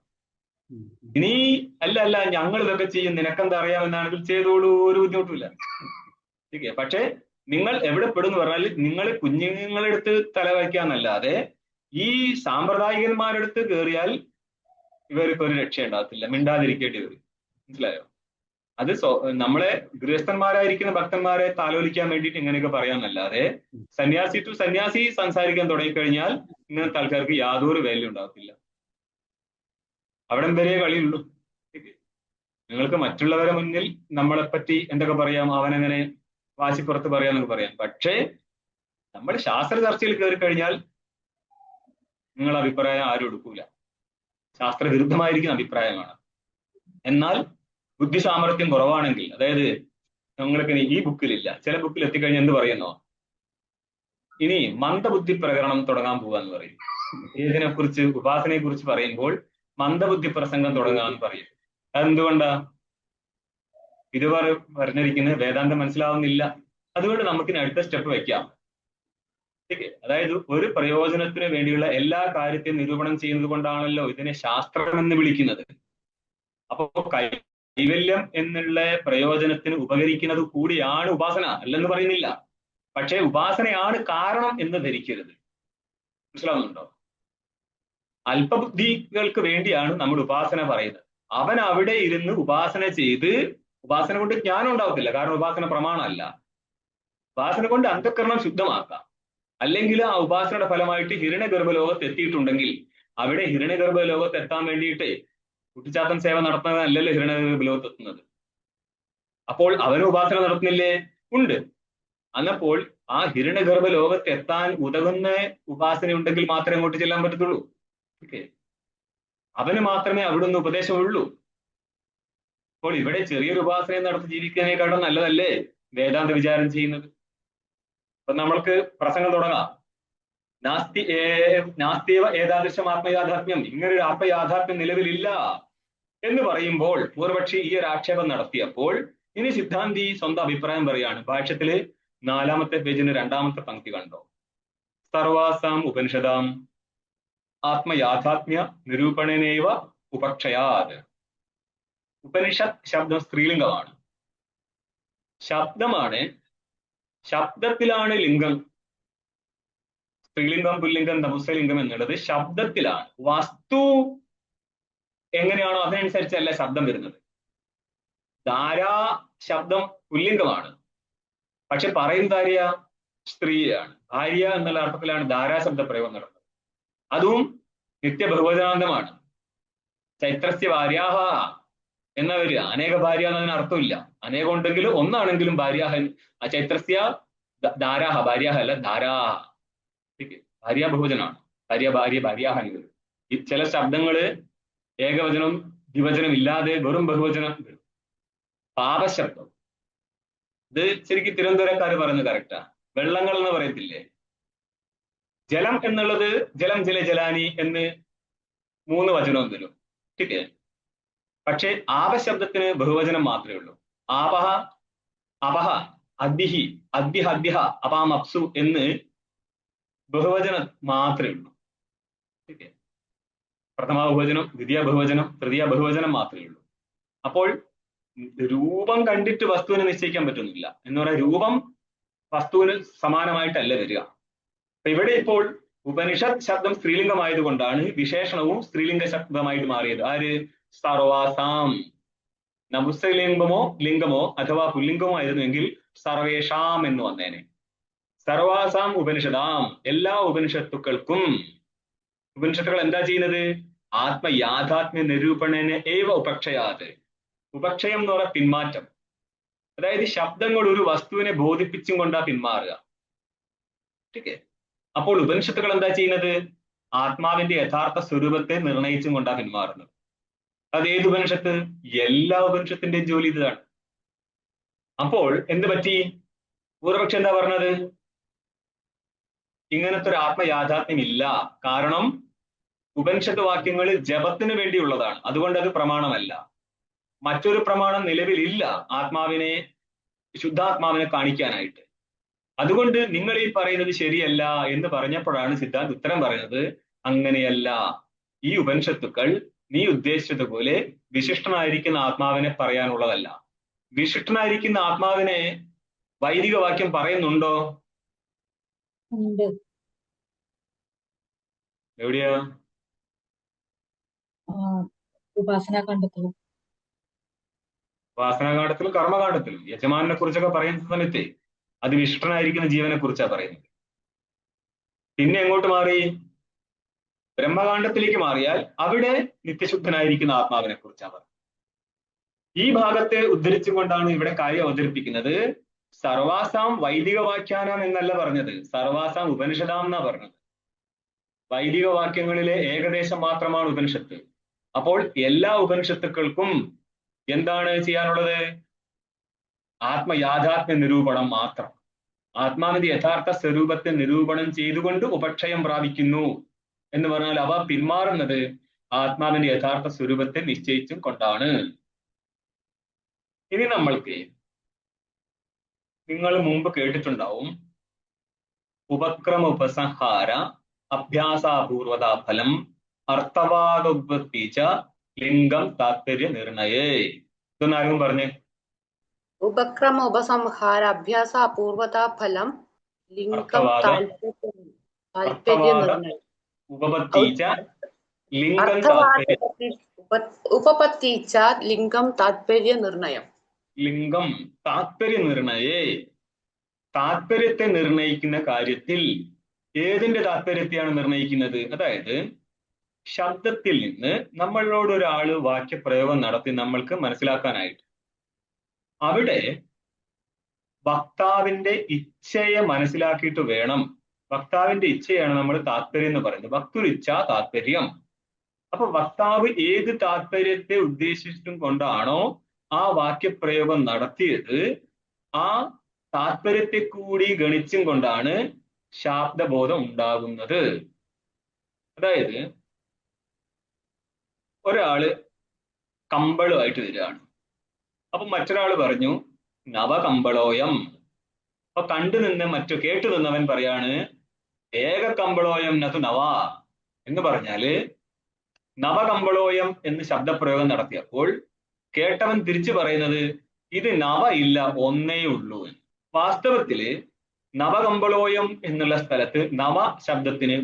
ഇനി അല്ല ഞങ്ങൾ ഇതൊക്കെ ചെയ്യും, നിനക്കെന്താ അറിയാമെന്നാണെങ്കിൽ ചെയ്തോളൂ, ഒരു ബുദ്ധിമുട്ടില്ല. ഓക്കെ. പക്ഷെ നിങ്ങൾ എവിടെ പെടുന്നു പറഞ്ഞാൽ നിങ്ങൾ കുഞ്ഞുങ്ങളെടുത്ത് തലവയ്ക്കാന്നല്ലാതെ ഈ സാമ്പ്രദായികന്മാരെടുത്ത് കയറിയാൽ ഇവർക്ക് ഒരു രക്ഷ ഉണ്ടാകത്തില്ല, മിണ്ടാതിരിക്കേണ്ടി വരും. മനസ്സിലായോ? അത് നമ്മളെ ഗൃഹസ്ഥന്മാരായിരിക്കുന്ന ഭക്തന്മാരെ താലോലിക്കാൻ വേണ്ടിയിട്ട് ഇങ്ങനെയൊക്കെ പറയാന്നല്ലാതെ സന്യാസി ടു സന്യാസി സംസാരിക്കാൻ തുടങ്ങിക്കഴിഞ്ഞാൽ ഇങ്ങനത്തെ ആൾക്കാർക്ക് യാതൊരു വാല്യൂ ഉണ്ടാകത്തില്ല. അവിടെ വരെ കളിയുള്ളൂ. നിങ്ങൾക്ക് മറ്റുള്ളവരെ മുന്നിൽ നമ്മളെപ്പറ്റി എന്തൊക്കെ പറയാം, അവനെങ്ങനെ വാശിപ്പുറത്ത് പറയാന്നൊക്കെ പറയാം. പക്ഷേ നമ്മൾ ശാസ്ത്ര ചർച്ചയിൽ കയറി കഴിഞ്ഞാൽ നിങ്ങളുടെ അഭിപ്രായം ആരും എടുക്കൂല. ശാസ്ത്ര വിരുദ്ധമായിരിക്കുന്ന അഭിപ്രായമാണ്. എന്നാൽ ബുദ്ധി സാമർഥ്യം കുറവാണെങ്കിൽ, അതായത് നിങ്ങൾക്ക് ഈ ബുക്കിലില്ല, ചില ബുക്കിൽ എത്തിക്കഴിഞ്ഞാൽ എന്ത് പറയുന്നോ, ഇനി മന്ദബുദ്ധി പ്രകരണം തുടങ്ങാൻ പോവാന്ന് പറയും. ഇതിനെ കുറിച്ച് ഉപാസനയെ കുറിച്ച് പറയുമ്പോൾ മന്ദബുദ്ധി പ്രസംഗം തുടങ്ങാന്ന് പറയും. അതെന്തുകൊണ്ടാ? ഇത് പറഞ്ഞിരിക്കുന്നത് വേദാന്തം മനസ്സിലാവുന്നില്ല. അതുകൊണ്ട് നമുക്കിനി അടുത്ത സ്റ്റെപ്പ് വെക്കാം. അതായത് ഒരു പ്രയോജനത്തിന് വേണ്ടിയുള്ള എല്ലാ കാര്യത്തെയും നിരൂപണം ചെയ്യുന്നത് കൊണ്ടാണല്ലോ ഇതിനെ ശാസ്ത്രം എന്ന് വിളിക്കുന്നത്. അപ്പോ കൈവല്യം എന്നുള്ള പ്രയോജനത്തിന് ഉപകരിക്കുന്നത് കൂടിയാണ് ഉപാസന, അല്ലെന്ന് പറയുന്നില്ല. പക്ഷേ ഉപാസനയാണ് കാരണം എന്ന് ധരിക്കരുത്. മനസ്സിലാവുന്നുണ്ടോ? അല്പബുദ്ധികൾക്ക് വേണ്ടിയാണ് നമ്മൾ ഉപാസന പറയുന്നത്. അവൻ അവിടെ ഇരുന്ന് ഉപാസന ചെയ്ത്, ഉപാസന കൊണ്ട് ജ്ഞാനം ഉണ്ടാവത്തില്ല, കാരണം ഉപാസന പ്രമാണമല്ല. ഉപാസന കൊണ്ട് അന്ധഃകരണം ശുദ്ധമാക്കാം. അല്ലെങ്കിൽ ആ ഉപാസനയുടെ ഫലമായിട്ട് ഹിരണ്യഗർഭലോകത്ത് എത്തിയിട്ടുണ്ടെങ്കിൽ അവിടെ ഹിരണ്യഗർഭലോകത്ത് എത്താൻ വേണ്ടിയിട്ട് കുട്ടിച്ചാത്തൻ സേവ നടത്തുന്നതല്ലല്ലോ ഹിരണ്യഗർഭലോകത്ത് എത്തുന്നത്. അപ്പോൾ അവന് ഉപാസന നടത്തുന്നില്ലേ? ഉണ്ട്. അന്നപ്പോൾ ആ ഹിരണ്യഗർഭ ലോകത്ത് എത്താൻ ഉതകുന്ന ഉപാസന ഉണ്ടെങ്കിൽ മാത്രമേ അങ്ങോട്ട് ചെല്ലാൻ പറ്റത്തുള്ളൂ. ഓക്കെ, അവന് മാത്രമേ അവിടുന്ന് ഉപദേശമുള്ളൂ. അപ്പോൾ ഇവിടെ ചെറിയൊരു ഉപാസന നടത്തി ജീവിക്കുന്നതിനേക്കാളും നല്ലതല്ലേ വേദാന്ത വിചാരം ചെയ്യുന്നത്? അപ്പൊ നമ്മൾക്ക് പ്രസംഗം തുടങ്ങാം. നാസ്തിയേവ ഏതാദൃശം ആത്മയാഥാത്മ്യം, ഇങ്ങനൊരു ആത്മയാഥാത്മ്യം നിലവിലില്ല എന്ന് പറയുമ്പോൾ പൂർവപക്ഷി ഈ ഒരു ആക്ഷേപം നടത്തിയപ്പോൾ ഇനി സിദ്ധാന്തി സ്വന്തം അഭിപ്രായം പറയാണ്. ഭാഷ്യത്തില് 4-ാമത്തെ പേജിന് 2-ാമത്തെ പങ്ക്തി കണ്ടോ? സർവാസാം ഉപനിഷദാം ആത്മയാഥാത്മ്യ നിരൂപണനേവ ഉപക്ഷയാത്. ഉപനിഷത്ത് ശബ്ദം സ്ത്രീലിംഗമാണ്, ശബ്ദമാണ്, ശബ്ദത്തിലാണ് ലിംഗം. സ്ത്രീലിംഗം, പുല്ലിംഗം, നപുംസകലിംഗം എന്നുള്ളത് ശബ്ദത്തിലാണ്. വസ്തു എങ്ങനെയാണോ അതിനനുസരിച്ചല്ല ശബ്ദം വരുന്നത്. ധാരാ ശബ്ദം പുല്ലിംഗമാണ്, പക്ഷെ പറയുന്നത് ആര്യ? സ്ത്രീയാണ്. ഭാര്യ എന്നുള്ള അർത്ഥത്തിലാണ് ധാരാശബ്ദ പ്രയോഗം നടന്നത്. അതും നിത്യബഹുവചനാന്തമാണ്. ചൈത്രസ്യ ഭാര്യാഹ എന്നവര് അനേക ഭാര്യ എന്നതിന് അർത്ഥമില്ല. അനേകം ഉണ്ടെങ്കിലും ഒന്നാണെങ്കിലും ഭാര്യാഹ. ചൈത്രസ്യ ധാരാഹ, ഭാര്യാഹ അല്ല ധാരാഹ. ഭാര്യ ബഹുവചനാണ്. ഭാര്യ ഭാര്യ ഭാര്യാഹ. ഈ ചില ശബ്ദങ്ങള് ഏകവചനം ദ്വിവചനം ഇല്ലാതെ വെറും ബഹുവചനം വരും. പാപശബ്ദം, ഇത് ശരിക്കും തിരുവനന്തപുരക്കാർ പറയുന്നത് കറക്റ്റാ. വെള്ളങ്ങൾ എന്ന് പറയത്തില്ലേ? ജലം എന്നുള്ളത് ജലം ജല ജലാനി എന്ന് 3 വചനവും തരും. ठीक പക്ഷെ ആപശബ്ദത്തിന് ബഹുവചനം മാത്രമേ ഉള്ളൂ. ആപഹ, അപഹ, അദ്ദിഹി, അദ്ദിഹ, അദ്ദിഹ, അപാം, അപ്സു എന്ന് ബഹുവചനം മാത്രമേ ഉള്ളൂ. ठीक പ്രഥമ ബഹുവചനം, ദ്വിതീയ ബഹുവചനം, തൃതീയ ബഹുവചനം മാത്രമേ ഉള്ളൂ. അപ്പോൾ രൂപം കണ്ടിട്ട് വസ്തുവിനെ നിശ്ചയിക്കാൻ പറ്റുന്നില്ല. എന്ന് പറയാൻ രൂപം വസ്തുവിന് സമാനമായിട്ടല്ല വരിക. അപ്പൊ ഇവിടെ ഇപ്പോൾ ഉപനിഷത്ത് ശബ്ദം സ്ത്രീലിംഗമായതുകൊണ്ടാണ് വിശേഷണവും സ്ത്രീലിംഗ ശബ്ദമായിട്ട് മാറിയത്. ആര്? സർവാസാം. നപുംസകലിംഗമോ ലിംഗമോ അഥവാ പുല്ലിംഗമോ ആയിരുന്നുവെങ്കിൽ സർവേഷാം എന്ന് വന്നേനെ. സർവാസാം ഉപനിഷദാം, എല്ലാ ഉപനിഷത്തുക്കൾക്കും. ഉപനിഷത്തുകൾ എന്താ ചെയ്യുന്നത്? ആത്മയാഥാത്മ്യ നിരൂപണനെ ഏവ ഉപക്ഷയാത്. ഉപക്ഷയം എന്ന് പറഞ്ഞാൽ പിന്മാറ്റം. അതായത് ശബ്ദങ്ങൾ ഒരു വസ്തുവിനെ ബോധിപ്പിച്ചും കൊണ്ടാ പിന്മാറുക. ठीक അപ്പോൾ ഉപനിഷത്തുകൾ എന്താ ചെയ്യുന്നത്? ആത്മാവിന്റെ യഥാർത്ഥ സ്വരൂപത്തെ നിർണയിച്ചും കൊണ്ടാ പിന്മാറുന്നത്. അത് ഏത് ഉപനിഷത്ത്? എല്ലാ ഉപനിഷത്തിന്റെയും ജോലി ഇതാണ്. അപ്പോൾ എന്ത് പറ്റി? പൂർവപക്ഷം എന്താ പറഞ്ഞത്? ഇങ്ങനത്തെ ഒരു ആത്മയാഥാത്മ്യം ഇല്ല. കാരണം ഉപനിഷത്ത് വാക്യങ്ങൾ ജപത്തിന് വേണ്ടിയുള്ളതാണ്, അതുകൊണ്ട് അത് പ്രമാണമല്ല. മറ്റൊരു പ്രമാണം നിലവിലില്ല ആത്മാവിനെ, ശുദ്ധാത്മാവിനെ കാണിക്കാനായിട്ട്. അതുകൊണ്ട് നിങ്ങൾ ഈ പറയുന്നത് ശരിയല്ല എന്ന് പറഞ്ഞപ്പോഴാണ് സിദ്ധാന്ത് ഉത്തരം പറയുന്നത്, അങ്ങനെയല്ല. ഈ ഉപനിഷത്തുക്കൾ നീ ഉദ്ദേശിച്ചതുപോലെ വിശിഷ്ടനായിരിക്കുന്ന ആത്മാവിനെ പറയാനുള്ളതല്ല. വിശിഷ്ടനായിരിക്കുന്ന ആത്മാവിനെ വൈദിക വാക്യം പറയുന്നുണ്ടോ? ഉണ്ട്. എവിടെയാ? ഉപാസന കണ്ടെത്തുന്നു. വാസനാകാണ്ഡത്തിലും കർമ്മകാണ്ഡത്തിലും യജമാനെ കുറിച്ചൊക്കെ പറയുന്ന സമയത്ത് അത് വിശിഷ്ടനായിരിക്കുന്ന ജീവനെ കുറിച്ചാണ് പറയുന്നത്. പിന്നെ എങ്ങോട്ട് മാറി? ബ്രഹ്മകാണ്ഡത്തിലേക്ക് മാറിയാൽ അവിടെ നിത്യശുദ്ധനായിരിക്കുന്ന ആത്മാവിനെ കുറിച്ചാണ് പറയുന്നത്. ഈ ഭാഗത്തെ ഉദ്ധരിച്ചുകൊണ്ടാണ് ഇവിടെ കാര്യം അവതരിപ്പിക്കുന്നത്. സർവാസാം വൈദിക വാക്യാനാം എന്നല്ല പറഞ്ഞത്, സർവാസാം ഉപനിഷദാം എന്നാ പറഞ്ഞത്. വൈദിക വാക്യങ്ങളിലെ ഏകദേശം മാത്രമാണ് ഉപനിഷത്ത്. അപ്പോൾ എല്ലാ ഉപനിഷത്തുക്കൾക്കും എന്താണ് ചെയ്യാനുള്ളത്? ആത്മയാഥാത്മ്യ നിരൂപണം മാത്രം. ആത്മാവിന്റെ യഥാർത്ഥ സ്വരൂപത്തെ നിരൂപണം ചെയ്തുകൊണ്ട് ഉപക്ഷയം പ്രാപിക്കുന്നു എന്ന് പറഞ്ഞാൽ അവ പിന്മാറുന്നത് ആത്മാവിന്റെ യഥാർത്ഥ സ്വരൂപത്തെ നിശ്ചയിച്ചും കൊണ്ടാണ്. ഇനി നമ്മൾക്ക്, നിങ്ങൾ മുമ്പ് കേട്ടിട്ടുണ്ടാവും, ഉപക്രമ ഉപസംഹാര അഭ്യാസാപൂർവതാ ഫലം അർത്ഥവാദോത്പത്തിച്ച ലിംഗം താത്പര്യ നിർണയേ. ഇതൊന്നാരും പറഞ്ഞേ. ഉപക്രമ ഉപസംഹാര അഭ്യാസ അപൂർവതാ ഫലം ലിംഗം താല്പര്യ നിർണയം. ഉപപത്തിച്ച ലിംഗം താത്പര്യ. उपपत्ति च लिङ्गं तात्पर्यनिर्णयम् ലിംഗം താത്പര്യ നിർണയേ, താത്പര്യത്തെ നിർണയിക്കുന്ന കാര്യത്തിൽ ഏതിന്റെ താത്പര്യത്തെയാണ് നിർണയിക്കുന്നത്? അതായത് ശബ്ദത്തിൽ നിന്ന് നമ്മളോട് ഒരാള് വാക്യപ്രയോഗം നടത്തി നമ്മൾക്ക് മനസ്സിലാക്കാനായിട്ട് അവിടെ വക്താവിന്റെ ഇച്ഛയെ മനസ്സിലാക്കിയിട്ട് വേണം. വക്താവിന്റെ ഇച്ഛയാണ് നമ്മൾ താത്പര്യം എന്ന് പറയുന്നത്. വക്തുരിച്ഛ താത്പര്യം. അപ്പൊ വക്താവ് ഏത് താത്പര്യത്തെ ഉദ്ദേശിച്ചിട്ടും കൊണ്ടാണോ ആ വാക്യപ്രയോഗം നടത്തിയത്, ആ താത്പര്യത്തെ കൂടി ഗണിച്ചും കൊണ്ടാണ് ശാബ്ദബോധം ഉണ്ടാകുന്നത്. അതായത് ഒരാള് കമ്പളുമായിട്ട് വരികയാണ്. അപ്പൊ മറ്റൊരാള് പറഞ്ഞു നവകമ്പളോയം. അപ്പൊ കണ്ടു നിന്ന് കേട്ടു നിന്നവൻ പറയാണ് ഏക കമ്പളോയം നതു നവ എന്ന് പറഞ്ഞാല് നവകമ്പളോയം എന്ന് ശബ്ദപ്രയോഗം നടത്തിയപ്പോൾ കേട്ടവൻ തിരിച്ചു പറയുന്നത് ഇത് നവ ഇല്ല, ഒന്നേ ഉള്ളൂ. വാസ്തവത്തില് നവകമ്പളോയം എന്നുള്ള സ്ഥലത്ത് നവ ശബ്ദത്തിന്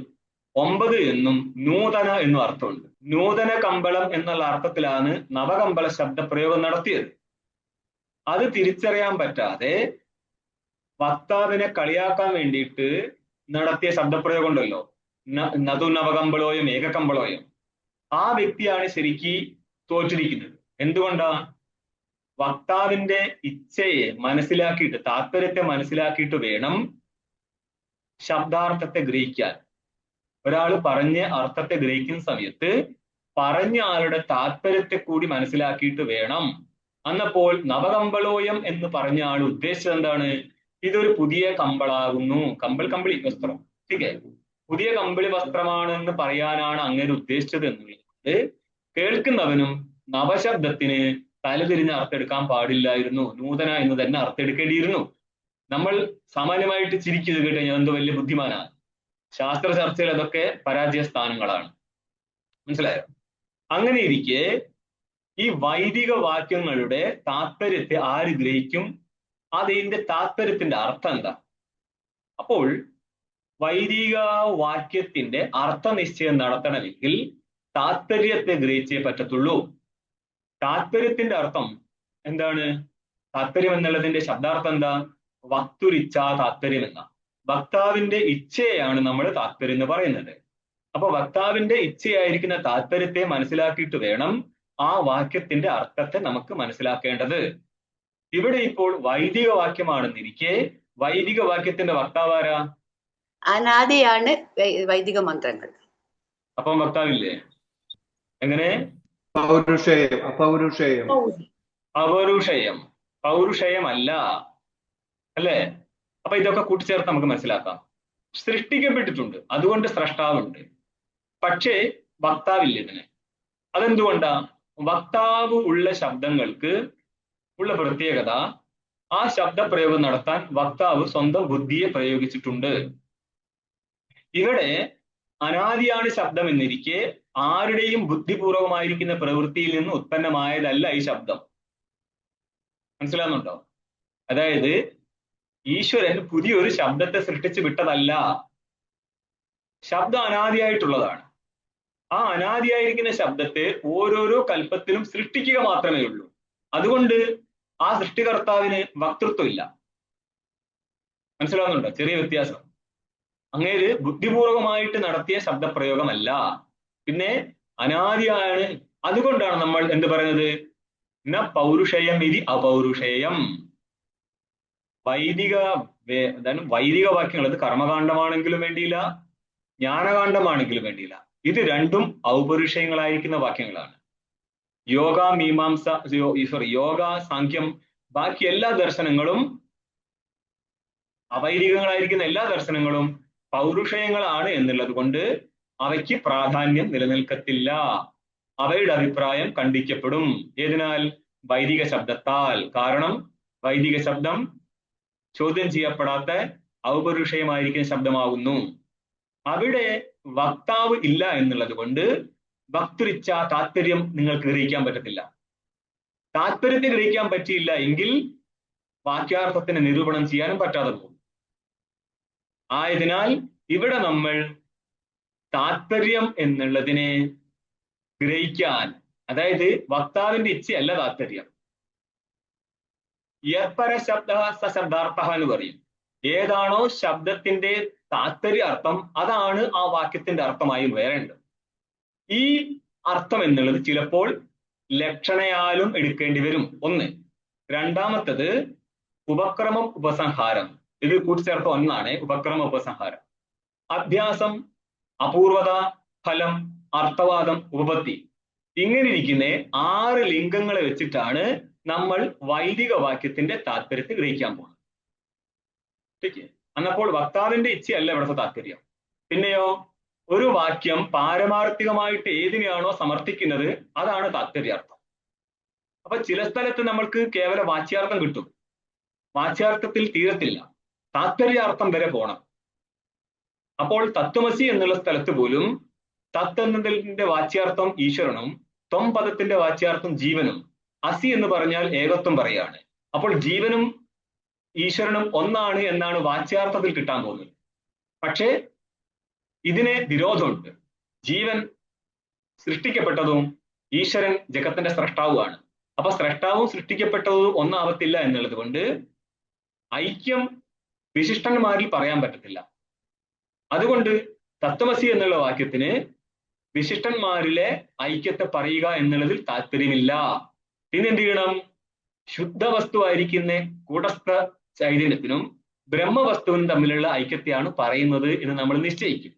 9 എന്നും നൂതന എന്നും അർത്ഥമുണ്ട്. നൂതന കമ്പളം എന്നുള്ള അർത്ഥത്തിലാണ് നവകമ്പള ശബ്ദപ്രയോഗം നടത്തിയത്. അത് തിരിച്ചറിയാൻ പറ്റാതെ വക്താവിനെ കളിയാക്കാൻ വേണ്ടിയിട്ട് നടത്തിയ ശബ്ദപ്രയോഗം ഉണ്ടല്ലോ, നതു നവകമ്പളോയം ഏകകമ്പളോയം, ആ വ്യക്തിയാണ് ശരിക്ക് തോറ്റിരിക്കുന്നത്. എന്തുകൊണ്ടാ? വക്താവിന്റെ ഇച്ഛയെ മനസ്സിലാക്കിയിട്ട്, താത്പര്യത്തെ മനസ്സിലാക്കിയിട്ട് വേണം ശബ്ദാർത്ഥത്തെ ഗ്രഹിക്കാൻ. ഒരാൾ പറഞ്ഞ അർത്ഥത്തെ ഗ്രഹിക്കുന്ന സമയത്ത് പറഞ്ഞ ആളുടെ താത്പര്യത്തെ കൂടി മനസ്സിലാക്കിയിട്ട് വേണം. അന്നപ്പോൾ നവകമ്പളോയം എന്ന് പറഞ്ഞ ആൾ ഉദ്ദേശിച്ചത് എന്താണ്? ഇതൊരു പുതിയ കമ്പളാകുന്നു, കമ്പിളി വസ്ത്രം, ശരിയേ, പുതിയ കമ്പിളി വസ്ത്രമാണെന്ന് പറയാനാണ് അങ്ങനെ ഉദ്ദേശിച്ചത് എന്നുള്ളത് കേൾക്കുന്നവനും നവശബ്ദത്തിന് തലതിരിഞ്ഞ് അർത്ഥമെടുക്കാൻ പാടില്ലായിരുന്നു. നൂതന എന്ന് തന്നെ അർത്ഥമെടുക്കേണ്ടിയിരുന്നു. നമ്മൾ സാമാന്യമായിട്ട് ചിരിക്കുന്നത് കേട്ട് ഞാൻ എന്തോ വലിയ ബുദ്ധിമാനാണ്. ശാസ്ത്ര ചർച്ചയിൽ അതൊക്കെ പരാജയ സ്ഥാനങ്ങളാണ്. മനസ്സിലായോ? അങ്ങനെ ഇരിക്കെ ഈ വൈദിക വാക്യങ്ങളുടെ താത്പര്യത്തെ ആര് ഗ്രഹിക്കും? അതിന്റെ താത്പര്യത്തിന്റെ അർത്ഥം എന്താ? അപ്പോൾ വൈദിക വാക്യത്തിന്റെ അർത്ഥനിശ്ചയം നടത്തണമെങ്കിൽ താത്പര്യത്തെ ഗ്രഹിച്ചേ പറ്റത്തുള്ളൂ. താത്പര്യത്തിന്റെ അർത്ഥം എന്താണ്? താത്പര്യം എന്നുള്ളതിന്റെ ശബ്ദാർത്ഥം എന്താ? വക്തുരിച്ഛ താത്പര്യം എന്ന. വക്താവിന്റെ ഇച്ഛയാണ് നമ്മൾ താത്പര്യം എന്ന് പറയുന്നത്. അപ്പൊ വക്താവിന്റെ ഇച്ഛയായിരിക്കുന്ന താത്പര്യത്തെ മനസ്സിലാക്കിയിട്ട് വേണം ആ വാക്യത്തിന്റെ അർത്ഥത്തെ നമുക്ക് മനസ്സിലാക്കേണ്ടത്. ഇവിടെ ഇപ്പോൾ വൈദിക വാക്യമാണെന്നിരിക്കെ വൈദിക വാക്യത്തിന്റെ വക്താവാരാ? അനാദിയാണ് വൈദിക മന്ത്രങ്ങൾ. അപ്പം വക്താവില്ലേ? എങ്ങനെ? പൗരുഷേയം, അപൗരുഷേയം. അപൗരുഷേയം, പൗരുഷേയമല്ല, അല്ലേ? അപ്പൊ ഇതൊക്കെ കൂട്ടിച്ചേർത്ത് നമുക്ക് മനസ്സിലാക്കാം. സൃഷ്ടിക്കപ്പെട്ടിട്ടുണ്ട്, അതുകൊണ്ട് സ്രഷ്ടാവുണ്ട്. പക്ഷേ വക്താവില്ല ഇതിന്. അതെന്തുകൊണ്ടാ? വക്താവ് ഉള്ള ശബ്ദങ്ങൾക്ക് ഉള്ള പ്രത്യേകത, ആ ശബ്ദപ്രയോഗം നടത്താൻ വക്താവ് സ്വന്തം ബുദ്ധിയെ പ്രയോഗിച്ചിട്ടുണ്ട്. ഇവിടെ അനാദിയാണ് ശബ്ദം എന്നിരിക്കെ ആരുടെയും ബുദ്ധിപൂർവമായിരിക്കുന്ന പ്രവൃത്തിയിൽ നിന്ന് ഉത്പന്നമായതല്ല ഈ ശബ്ദം. മനസ്സിലാകുന്നുണ്ടോ? അതായത് ഈശ്വരൻ പുതിയൊരു ശബ്ദത്തെ സൃഷ്ടിച്ച് വിട്ടതല്ല. ശബ്ദം അനാദിയായിട്ടുള്ളതാണ്. ആ അനാദിയായിരിക്കുന്ന ശബ്ദത്തെ ഓരോരോ കൽപ്പത്തിലും സൃഷ്ടിക്കുക മാത്രമേ ഉള്ളൂ. അതുകൊണ്ട് ആ സൃഷ്ടികർത്താവിന് വക്തൃത്വം ഇല്ല. മനസ്സിലാവുന്നുണ്ടോ? ചെറിയ വ്യത്യാസം. അങ്ങേര് ബുദ്ധിപൂർവമായിട്ട് നടത്തിയ ശബ്ദപ്രയോഗമല്ല, പിന്നെ അനാദിയാണ്. അതുകൊണ്ടാണ് നമ്മൾ എന്ത് പറയുന്നത്? ന പൗരുഷേയം ഇതി അപൗരുഷേയം. വൈദിക വാക്യങ്ങൾ, അത് കർമ്മകാണ്ഡമാണെങ്കിലും വേണ്ടിയില്ല, ജ്ഞാനകാണ്ഡമാണെങ്കിലും വേണ്ടിയില്ല, ഇത് രണ്ടും ഔപരുഷയങ്ങളായിരിക്കുന്ന വാക്യങ്ങളാണ്. യോഗ, മീമാംസ, യോഗ, സാഖ്യം, ബാക്കി എല്ലാ ദർശനങ്ങളും, അവൈദികങ്ങളായിരിക്കുന്ന എല്ലാ ദർശനങ്ങളും പൗരുഷയങ്ങളാണ് എന്നുള്ളത് കൊണ്ട് അവയ്ക്ക് പ്രാധാന്യം നിലനിൽക്കത്തില്ല. അവയുടെ അഭിപ്രായം ഖണ്ഡിക്കപ്പെടും. ഏതിനാൽ? വൈദിക ശബ്ദത്താൽ. കാരണം വൈദിക ശബ്ദം ചോദ്യം ചെയ്യപ്പെടാത്ത ഔപരുഷയമായിരിക്കുന്ന ശബ്ദമാകുന്നു. അവിടെ വക്താവ് ഇല്ല എന്നുള്ളത് കൊണ്ട് വക്തുരിച്ഛ താത്പര്യം നിങ്ങൾക്ക് ഗ്രഹിക്കാൻ പറ്റത്തില്ല. താത്പര്യത്തെ ഗ്രഹിക്കാൻ പറ്റിയില്ല എങ്കിൽ വാക്യാർത്ഥത്തിന് നിരൂപണം ചെയ്യാനും പറ്റാതെ പോകും. ആയതിനാൽ ഇവിടെ നമ്മൾ താത്പര്യം എന്നുള്ളതിനെ ഗ്രഹിക്കാൻ, അതായത് വക്താവിന്റെ ഇച്ഛയല്ല താല്പര്യം. യത്പര ശബ്ദ സശബ്ദാർത്ഥ എന്ന് പറയും. ഏതാണോ ശബ്ദത്തിന്റെ താല്പര്യ അർത്ഥം അതാണ് ആ വാക്യത്തിന്റെ അർത്ഥമായി വരേണ്ടത്. ഈ അർത്ഥം എന്നുള്ളത് ചിലപ്പോൾ ലക്ഷണയാലും എടുക്കേണ്ടി വരും. ഒന്ന്. രണ്ടാമത്തത് ഉപക്രമം ഉപസംഹാരം. ഇത് കൂട്ടിച്ചേർത്ത ഒന്നാണ് ഉപക്രമ ഉപസംഹാരം. അഭ്യാസം, അപൂർവത, ഫലം, അർത്ഥവാദം, ഉപപത്തി, ഇങ്ങനെ ഇരിക്കുന്ന 6 ലിംഗങ്ങളെ വെച്ചിട്ടാണ് നമ്മൾ വൈദിക വാക്യത്തിന്റെ താല്പര്യത്തെ ഗ്രഹിക്കാൻ പോകുന്നത്. എന്നപ്പോൾ വക്താവിന്റെ ഇച്ഛയല്ല ഇവിടുത്തെ താല്പര്യം. പിന്നെയോ ഒരു വാക്യം പാരമാർത്ഥികമായിട്ട് ഏതിനെയാണോ സമർത്ഥിക്കുന്നത് അതാണ് താല്പര്യാർത്ഥം. അപ്പൊ ചില സ്ഥലത്ത് നമ്മൾക്ക് കേവല വാച്യാർത്ഥം കിട്ടും. വാച്യാർത്ഥത്തിൽ തീരത്തില്ല, താല്പര്യാർത്ഥം വരെ പോണം. അപ്പോൾ തത്വമസി എന്നുള്ള സ്ഥലത്ത് പോലും തത്ത് എന്നതിന്റെ വാച്യാർത്ഥം ഈശ്വരനും ത്വം പദത്തിന്റെ വാച്യാർത്ഥം ജീവനും, അസി എന്ന് പറഞ്ഞാൽ ഏകത്വം പറയാണ്. അപ്പോൾ ജീവനും ഈശ്വരനും ഒന്നാണ് എന്നാണ് വാച്യാർത്ഥത്തിൽ കിട്ടാൻ പോകുന്നത്. പക്ഷേ ഇതിന് വിരോധമുണ്ട്. ജീവൻ സൃഷ്ടിക്കപ്പെട്ടതും ഈശ്വരൻ ജഗത്തിന്റെ സ്രഷ്ടാവുമാണ്. അപ്പൊ സ്രഷ്ടാവും സൃഷ്ടിക്കപ്പെട്ടതും ഒന്നാവത്തില്ല എന്നുള്ളത് കൊണ്ട് ഐക്യം വിശിഷ്ടന്മാരിൽ പറയാൻ പറ്റത്തില്ല. അതുകൊണ്ട് തത്വമസി എന്നുള്ള വാക്യത്തിന് വിശിഷ്ടന്മാരിലെ ഐക്യത്തെ പറയുക എന്നുള്ളതിൽ താല്പര്യമില്ല. പിന്നെ എന്ത് ചെയ്യണം? ശുദ്ധവസ്തുവായിരിക്കുന്ന കൂടസ്ഥ ചൈതന്യത്തിനും ബ്രഹ്മവസ്തുവിനും തമ്മിലുള്ള ഐക്യത്തെയാണ് പറയുന്നത് എന്ന് നമ്മൾ നിശ്ചയിക്കും.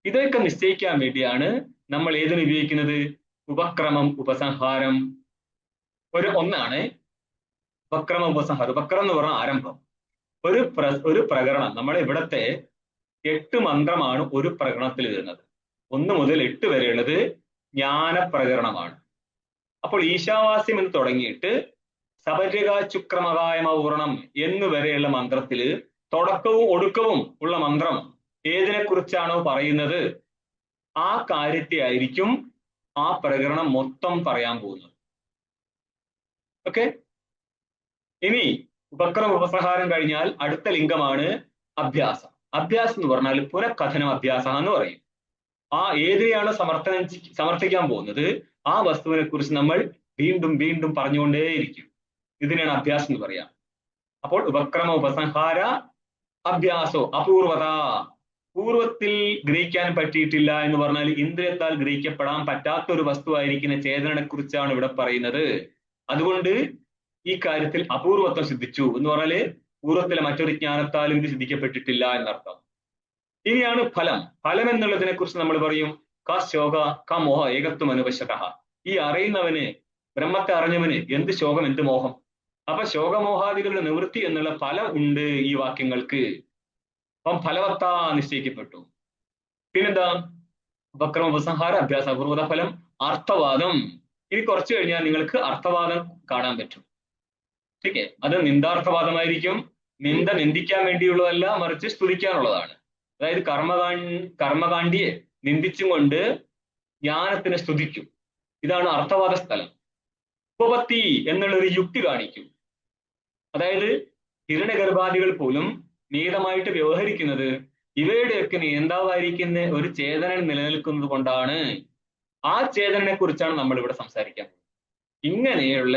ഇതൊക്കെ നിശ്ചയിക്കാൻ വേണ്ടിയാണ് നമ്മൾ ഏതിന് ഉപയോഗിക്കുന്നത്? ഉപക്രമം ഉപസംഹാരം. ഒന്നാണ് ഉപക്രമ ഉപസംഹാരം. ഉപക്രമം എന്ന് പറഞ്ഞാൽ ആരംഭം. ഒരു പ്രകരണം. നമ്മുടെ ഇവിടത്തെ 8 മന്ത്രമാണ് ഒരു പ്രകരണത്തിൽ വരുന്നത്. 1 മുതൽ 8 വരെയുള്ളത് ജ്ഞാനപ്രകരണമാണ്. അപ്പോൾ ഈശാവാസ്യം എന്ന് തുടങ്ങിയിട്ട് സപര്യകാചുക്രമകായമപൂർണം എന്ന് വരെയുള്ള മന്ത്രത്തില് തുടക്കവും ഒടുക്കവും ഉള്ള മന്ത്രം ഏതിനെ കുറിച്ചാണോ പറയുന്നത് ആ കാര്യത്തെ ആയിരിക്കും ആ പ്രകരണം മൊത്തം പറയാൻ പോകുന്നത്. ഓക്കെ. ഇനി ഉപക്രമ ഉപസംഹാരം കഴിഞ്ഞാൽ അടുത്ത ലിംഗമാണ് അഭ്യാസം. അഭ്യാസം എന്ന് പറഞ്ഞാൽ പുനഃകഥനം അഭ്യാസം എന്ന് പറയും. ആ ഏതിനെയാണ് സമർത്ഥിക്കാൻ പോകുന്നത് ആ വസ്തുവിനെ കുറിച്ച് നമ്മൾ വീണ്ടും വീണ്ടും പറഞ്ഞുകൊണ്ടേയിരിക്കും. ഇതിനെയാണ് അഭ്യാസം എന്ന് പറയാം. അപ്പോൾ ഉപക്രമ ഉപസംഹാര അഭ്യാസോ അപൂർവത. പൂർവത്തിൽ ഗ്രഹിക്കാൻ പറ്റിയിട്ടില്ല എന്ന് പറഞ്ഞാൽ ഇന്ദ്രിയത്താൽ ഗ്രഹിക്കപ്പെടാൻ പറ്റാത്ത ഒരു വസ്തുവായിരിക്കുന്ന ചേതനനെ കുറിച്ചാണ് ഇവിടെ പറയുന്നത്. അതുകൊണ്ട് ഈ കാര്യത്തിൽ അപൂർവത്വം സിദ്ധിച്ചു എന്ന് പറഞ്ഞാല് പൂർവ്വത്തിലെ മറ്റൊരു ജ്ഞാനത്താലും ഇത് സിദ്ധിക്കപ്പെട്ടിട്ടില്ല എന്നർത്ഥം. ഇനിയാണ് ഫലം. ഫലം എന്നുള്ളതിനെ കുറിച്ച് നമ്മൾ പറയും ക ശോക ക മോഹ ഏകത്വം അനുപശ്യത. ഈ അറിയുന്നവന്, ബ്രഹ്മത്തെ അറിഞ്ഞവന് എന്ത് ശോകം എന്ത് മോഹം. അപ്പൊ ശോകമോഹാദികളുടെ നിവൃത്തി എന്നുള്ള ഫലം ഉണ്ട് ഈ വാക്യങ്ങൾക്ക്. അപ്പം ഫലവത്ത നിശ്ചയിക്കപ്പെട്ടു. പിന്നെന്താ? ഉപക്രമ ഉപസംഹാര അഭ്യാസ അപൂർവത ഫലം അർത്ഥവാദം. ഇനി കുറച്ചു കഴിഞ്ഞാൽ നിങ്ങൾക്ക് അർത്ഥവാദം കാണാൻ പറ്റും. ഓക്കെ. അത് നിന്ദാർത്ഥവാദമായിരിക്കും. നിന്ദ നിന്ദിക്കാൻ വേണ്ടിയുള്ളതല്ല, മറിച്ച് സ്തുതിക്കാനുള്ളതാണ്. അതായത് കർമ്മകാണ്ഡിയെ നിന്ദിച്ചും കൊണ്ട് ജ്ഞാനത്തിനെ സ്തുതിക്കും. ഇതാണ് അർത്ഥവാദ സ്ഥലം. ഉപപത്തി എന്നുള്ളൊരു യുക്തി കാണിക്കും. അതായത് ഹിരണ്യഗർഭാദികൾ പോലും നീതമായിട്ട് വ്യവഹരിക്കുന്നത് ഇവയുടെയൊക്കെ നിയന്താവായിരിക്കുന്ന ഒരു ചേതനൻ നിലനിൽക്കുന്നത് കൊണ്ടാണ്. ആ ചേതനനെ കുറിച്ചാണ് നമ്മൾ ഇവിടെ സംസാരിക്കാൻ പോകുന്നത്. ഇങ്ങനെയുള്ള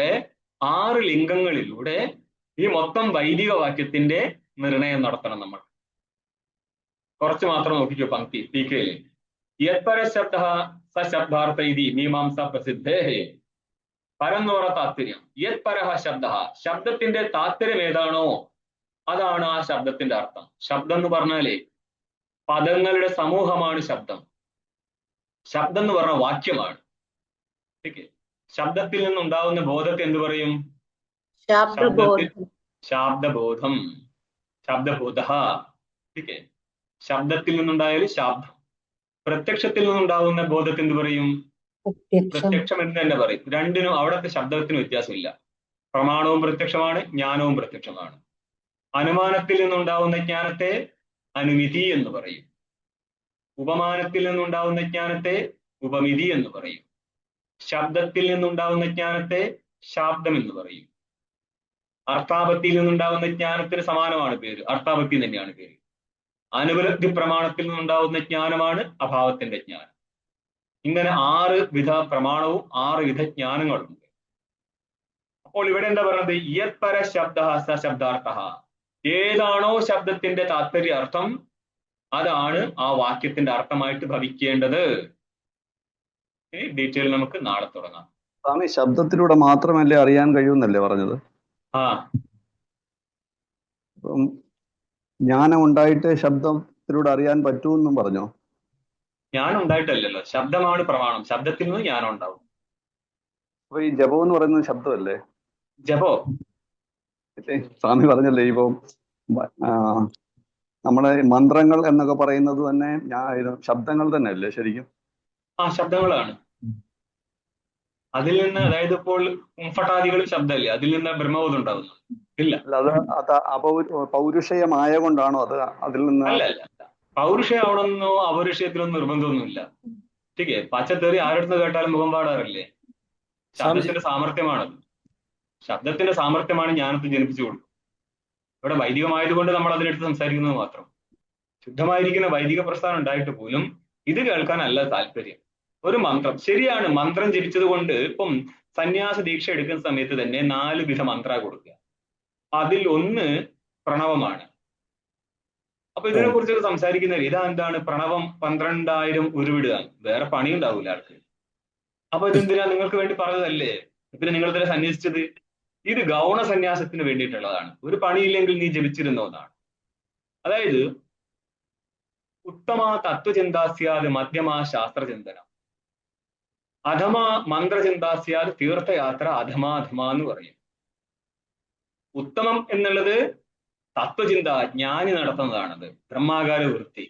6 ലിംഗങ്ങളിലൂടെ ഈ മൊത്തം വൈദിക വാക്യത്തിന്റെ നിർണയം നടത്തണം നമ്മൾ. കുറച്ച് മാത്രം നോക്കിക്കോ പങ്ക്തി ടീക്കയില്. യത്പര ശബ്ദ സശബ്ദാർത്ഥ ഇതി മീമാംസ പ്രസിദ്ധേ. പരം എന്ന് പറഞ്ഞ താത്പര്യം. യത്പരഹ ശബ്ദ, ശബ്ദത്തിന്റെ താത്പര്യം ഏതാണോ അതാണ് ആ ശബ്ദത്തിന്റെ അർത്ഥം. ശബ്ദം എന്ന് പറഞ്ഞാലേ പദങ്ങളുടെ സമൂഹമാണ് ശബ്ദം. ശബ്ദം എന്ന് പറഞ്ഞ വാക്യമാണ്. ശബ്ദത്തിൽ നിന്നുണ്ടാവുന്ന ബോധത്തെ എന്ത് പറയും? ശാബ്ദബോധം, ശബ്ദബോധ. ശബ്ദത്തിൽ നിന്നുണ്ടായാലും ശാബ്ദം. പ്രത്യക്ഷത്തിൽ നിന്നുണ്ടാവുന്ന ബോധത്തെ എന്ത് പറയും? പ്രത്യക്ഷം എന്ന് തന്നെ പറയും. രണ്ടിനും അവിടത്തെ ശബ്ദത്തിന് വ്യത്യാസമില്ല. പ്രമാണവും പ്രത്യക്ഷമാണ്, ജ്ഞാനവും പ്രത്യക്ഷമാണ്. അനുമാനത്തിൽ നിന്നുണ്ടാവുന്ന ജ്ഞാനത്തെ അനുമിതി എന്ന് പറയും. ഉപമാനത്തിൽ നിന്നുണ്ടാവുന്ന ജ്ഞാനത്തെ ഉപമിതി എന്ന് പറയും. ശബ്ദത്തിൽ നിന്നുണ്ടാവുന്ന ജ്ഞാനത്തെ ശാബ്ദം എന്ന് പറയും. അർത്ഥാപത്തിയിൽ നിന്നുണ്ടാവുന്ന ജ്ഞാനത്തിന് സമാനമാണ് പേര്, അർത്ഥാപത്തി തന്നെയാണ് പേര്. അനുപലബ്ധി പ്രമാണത്തിൽ നിന്നുണ്ടാവുന്ന ജ്ഞാനമാണ് അഭാവത്തിന്റെ ജ്ഞാനം. ഇങ്ങനെ 6 വിധ പ്രമാണവും 6 വിധ ജ്ഞാനങ്ങളും. അപ്പോൾ ഇവിടെ എന്താ പറയുന്നത്? യത്പര ശബ്ദ സ ശബ്ദാർത്ഥ. ഏതാണോ ശബ്ദത്തിന്റെ താത്പര്യ അർത്ഥം അതാണ് ആ വാക്യത്തിന്റെ അർത്ഥമായിട്ട് ഭവിക്കേണ്ടത്. ഈ ഡീറ്റെയിൽ നമുക്ക് നാളെ തുടങ്ങാം. സ്വാമി, ശബ്ദത്തിലൂടെ മാത്രമല്ലേ അറിയാൻ കഴിയുമെന്നല്ലേ പറഞ്ഞത്? ആ അപ്പം ജ്ഞാനം ഉണ്ടായിട്ട് ശബ്ദത്തിലൂടെ അറിയാൻ പറ്റൂന്നും പറഞ്ഞോ? ജ്ഞാനം ഉണ്ടായിട്ടല്ലല്ലോ, ശബ്ദമാണ് പ്രമാണം. ശബ്ദത്തിൽ നിന്ന് ജ്ഞാനം ഉണ്ടാവും. അപ്പൊ ഈ ജപം എന്ന് പറയുന്നത് ശബ്ദമല്ലേ? ജപോ ഇല്ലേ? സ്വാമി പറഞ്ഞല്ലേ ഇപ്പം നമ്മളെ മന്ത്രങ്ങൾ എന്നൊക്കെ പറയുന്നത് തന്നെ ശബ്ദങ്ങൾ തന്നെ അല്ലേ ശരിക്കും? ആ ശബ്ദങ്ങളാണ്. അതിൽ നിന്ന്, അതായത് ഇപ്പോൾ ഉംഫട്ടാദികൾ ശബ്ദമല്ലേ, അതിൽ നിന്ന് ബ്രഹ്മബോധം ഉണ്ടാവുന്നു ഇല്ല? അല്ല, അത് പൗരുഷയമായ കൊണ്ടാണോ അത് അതിൽ നിന്ന്? അല്ല അല്ല, പൗരുഷം ആവണമെന്നോ അപൗരുഷയത്തിലൊന്നും നിർബന്ധമൊന്നുമില്ല. ठीक है, പച്ചത്തേറി ആരുടെ കേട്ടാലും മുഖം പാടാറില്ലേ? ശബ്ദത്തിന്റെ സാമർത്ഥ്യമാണത്. ശബ്ദത്തിന്റെ സാമർത്ഥ്യമാണ് ജ്ഞാനത്തെ ജനിപ്പിച്ചു കൊടുക്കും. ഇവിടെ വൈദികമായതുകൊണ്ട് നമ്മൾ അതിനെടുത്ത് സംസാരിക്കുന്നത് മാത്രം. ശുദ്ധമായിരിക്കുന്ന വൈദിക പ്രസ്ഥാനം ഉണ്ടായിട്ട് പോലും ഇത് കേൾക്കാനല്ല താല്പര്യം. ഒരു മന്ത്രം ശരിയാണ്, മന്ത്രം ജപിച്ചത് കൊണ്ട് ഇപ്പം സന്യാസ ദീക്ഷ എടുക്കുന്ന സമയത്ത് തന്നെ 4 വിധ മന്ത്ര കൊടുക്കുക. അതിൽ ഒന്ന് പ്രണവമാണ്. അപ്പൊ ഇതിനെ കുറിച്ചൊക്കെ സംസാരിക്കുന്നത് ഇതാ എന്താണ് പ്രണവം 12,000 ഉരുവിടുക, വേറെ പണി ഉണ്ടാവില്ല ആൾക്ക്. അപ്പൊ ഇതെന്തിനാ? നിങ്ങൾക്ക് വേണ്ടി പറഞ്ഞതല്ലേ, പിന്നെ നിങ്ങൾ ഇതിനെ സന്യസിച്ചത്? ഇത് ഗൗണ സന്യാസത്തിന് വേണ്ടിയിട്ടുള്ളതാണ്. ഒരു പണിയില്ലെങ്കിൽ നീ ജപിച്ചിരുന്നതാണ്. അതായത് ഉത്തമ തത്വചിന്താസ്യാത് മധ്യമ ശാസ്ത്രചിന്തനം, അധമ മന്ത്രചിന്താസ്യാത് തീർത്ഥയാത്ര അധമാധമ എന്ന് പറയും. ഉത്തമം എന്നുള്ളത് തത്വചിന്ത, ജ്ഞാനി നടത്തുന്നതാണത്, ബ്രഹ്മാകാര വൃത്തി.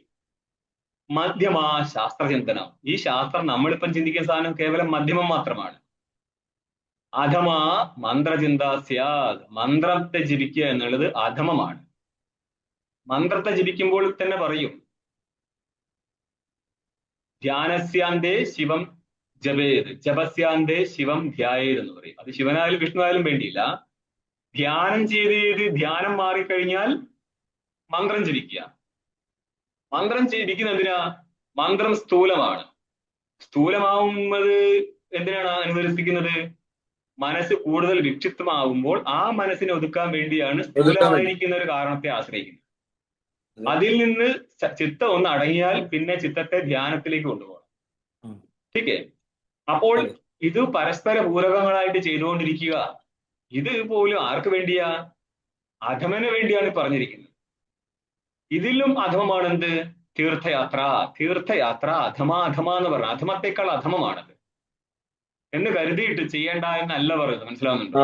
മധ്യമ ശാസ്ത്രചിന്തനം, ഈ ശാസ്ത്രം നമ്മളിപ്പം ചിന്തിക്കുന്ന സാധനം കേവലം മധ്യമം മാത്രമാണ്. അധമ മന്ത്രചിന്താസ്യാത്, മന്ത്രത്തെ ജപിക്കുക എന്നുള്ളത് അധമമാണ്. മന്ത്രത്തെ ജപിക്കുമ്പോൾ തന്നെ പറയും ധ്യാനസ്യാന്തേ ശിവം ജപേത്, ജപസ്യാന്തേ ശിവം ധ്യായേത് എന്ന് പറയും. അത് ശിവനായാലും വിഷ്ണുവായാലും വേണ്ടിയില്ല. ധ്യാനം ചെയ്ത് ധ്യാനം മാറിക്കഴിഞ്ഞാൽ മന്ത്രം ജപിക്കുക. മന്ത്രം ജപിക്കുന്ന എന്തിനാ? മന്ത്രം സ്ഥൂലമാണ്. സ്ഥൂലമാവുന്നത് എന്തിനാണ് അനുവദിക്കുന്നത്? മനസ്സ് കൂടുതൽ വിക്ഷിപ്തമാവുമ്പോൾ ആ മനസ്സിനെ ഒതുക്കാൻ വേണ്ടിയാണ് സ്ഥൂലമായിരിക്കുന്ന ഒരു കാരണത്തെ ആശ്രയിക്കുന്നത്. അതിൽ നിന്ന് ചിത്തം ഒന്ന് അടങ്ങിയാൽ പിന്നെ ചിത്തത്തെ ധ്യാനത്തിലേക്ക് കൊണ്ടുപോകണം. ठीक है, അപ്പോൾ ഇത് പരസ്പര പൂരകങ്ങളായിട്ട് ചെയ്തുകൊണ്ടിരിക്കുക. ഇത് പോലും ആർക്ക് വേണ്ടിയാ? അധമന് വേണ്ടിയാണ് പറഞ്ഞിരിക്കുന്നത്. ഇതിലും അധമമാണ് എന്ത്? തീർത്ഥയാത്ര. തീർത്ഥയാത്ര അധമ എന്ന് പറഞ്ഞ അധമത്തെക്കാൾ അധമമാണത് എന്ന് കരുതിയിട്ട് ചെയ്യേണ്ട എന്നല്ല പറയുന്നത്. മനസ്സിലാവുന്നുണ്ടോ?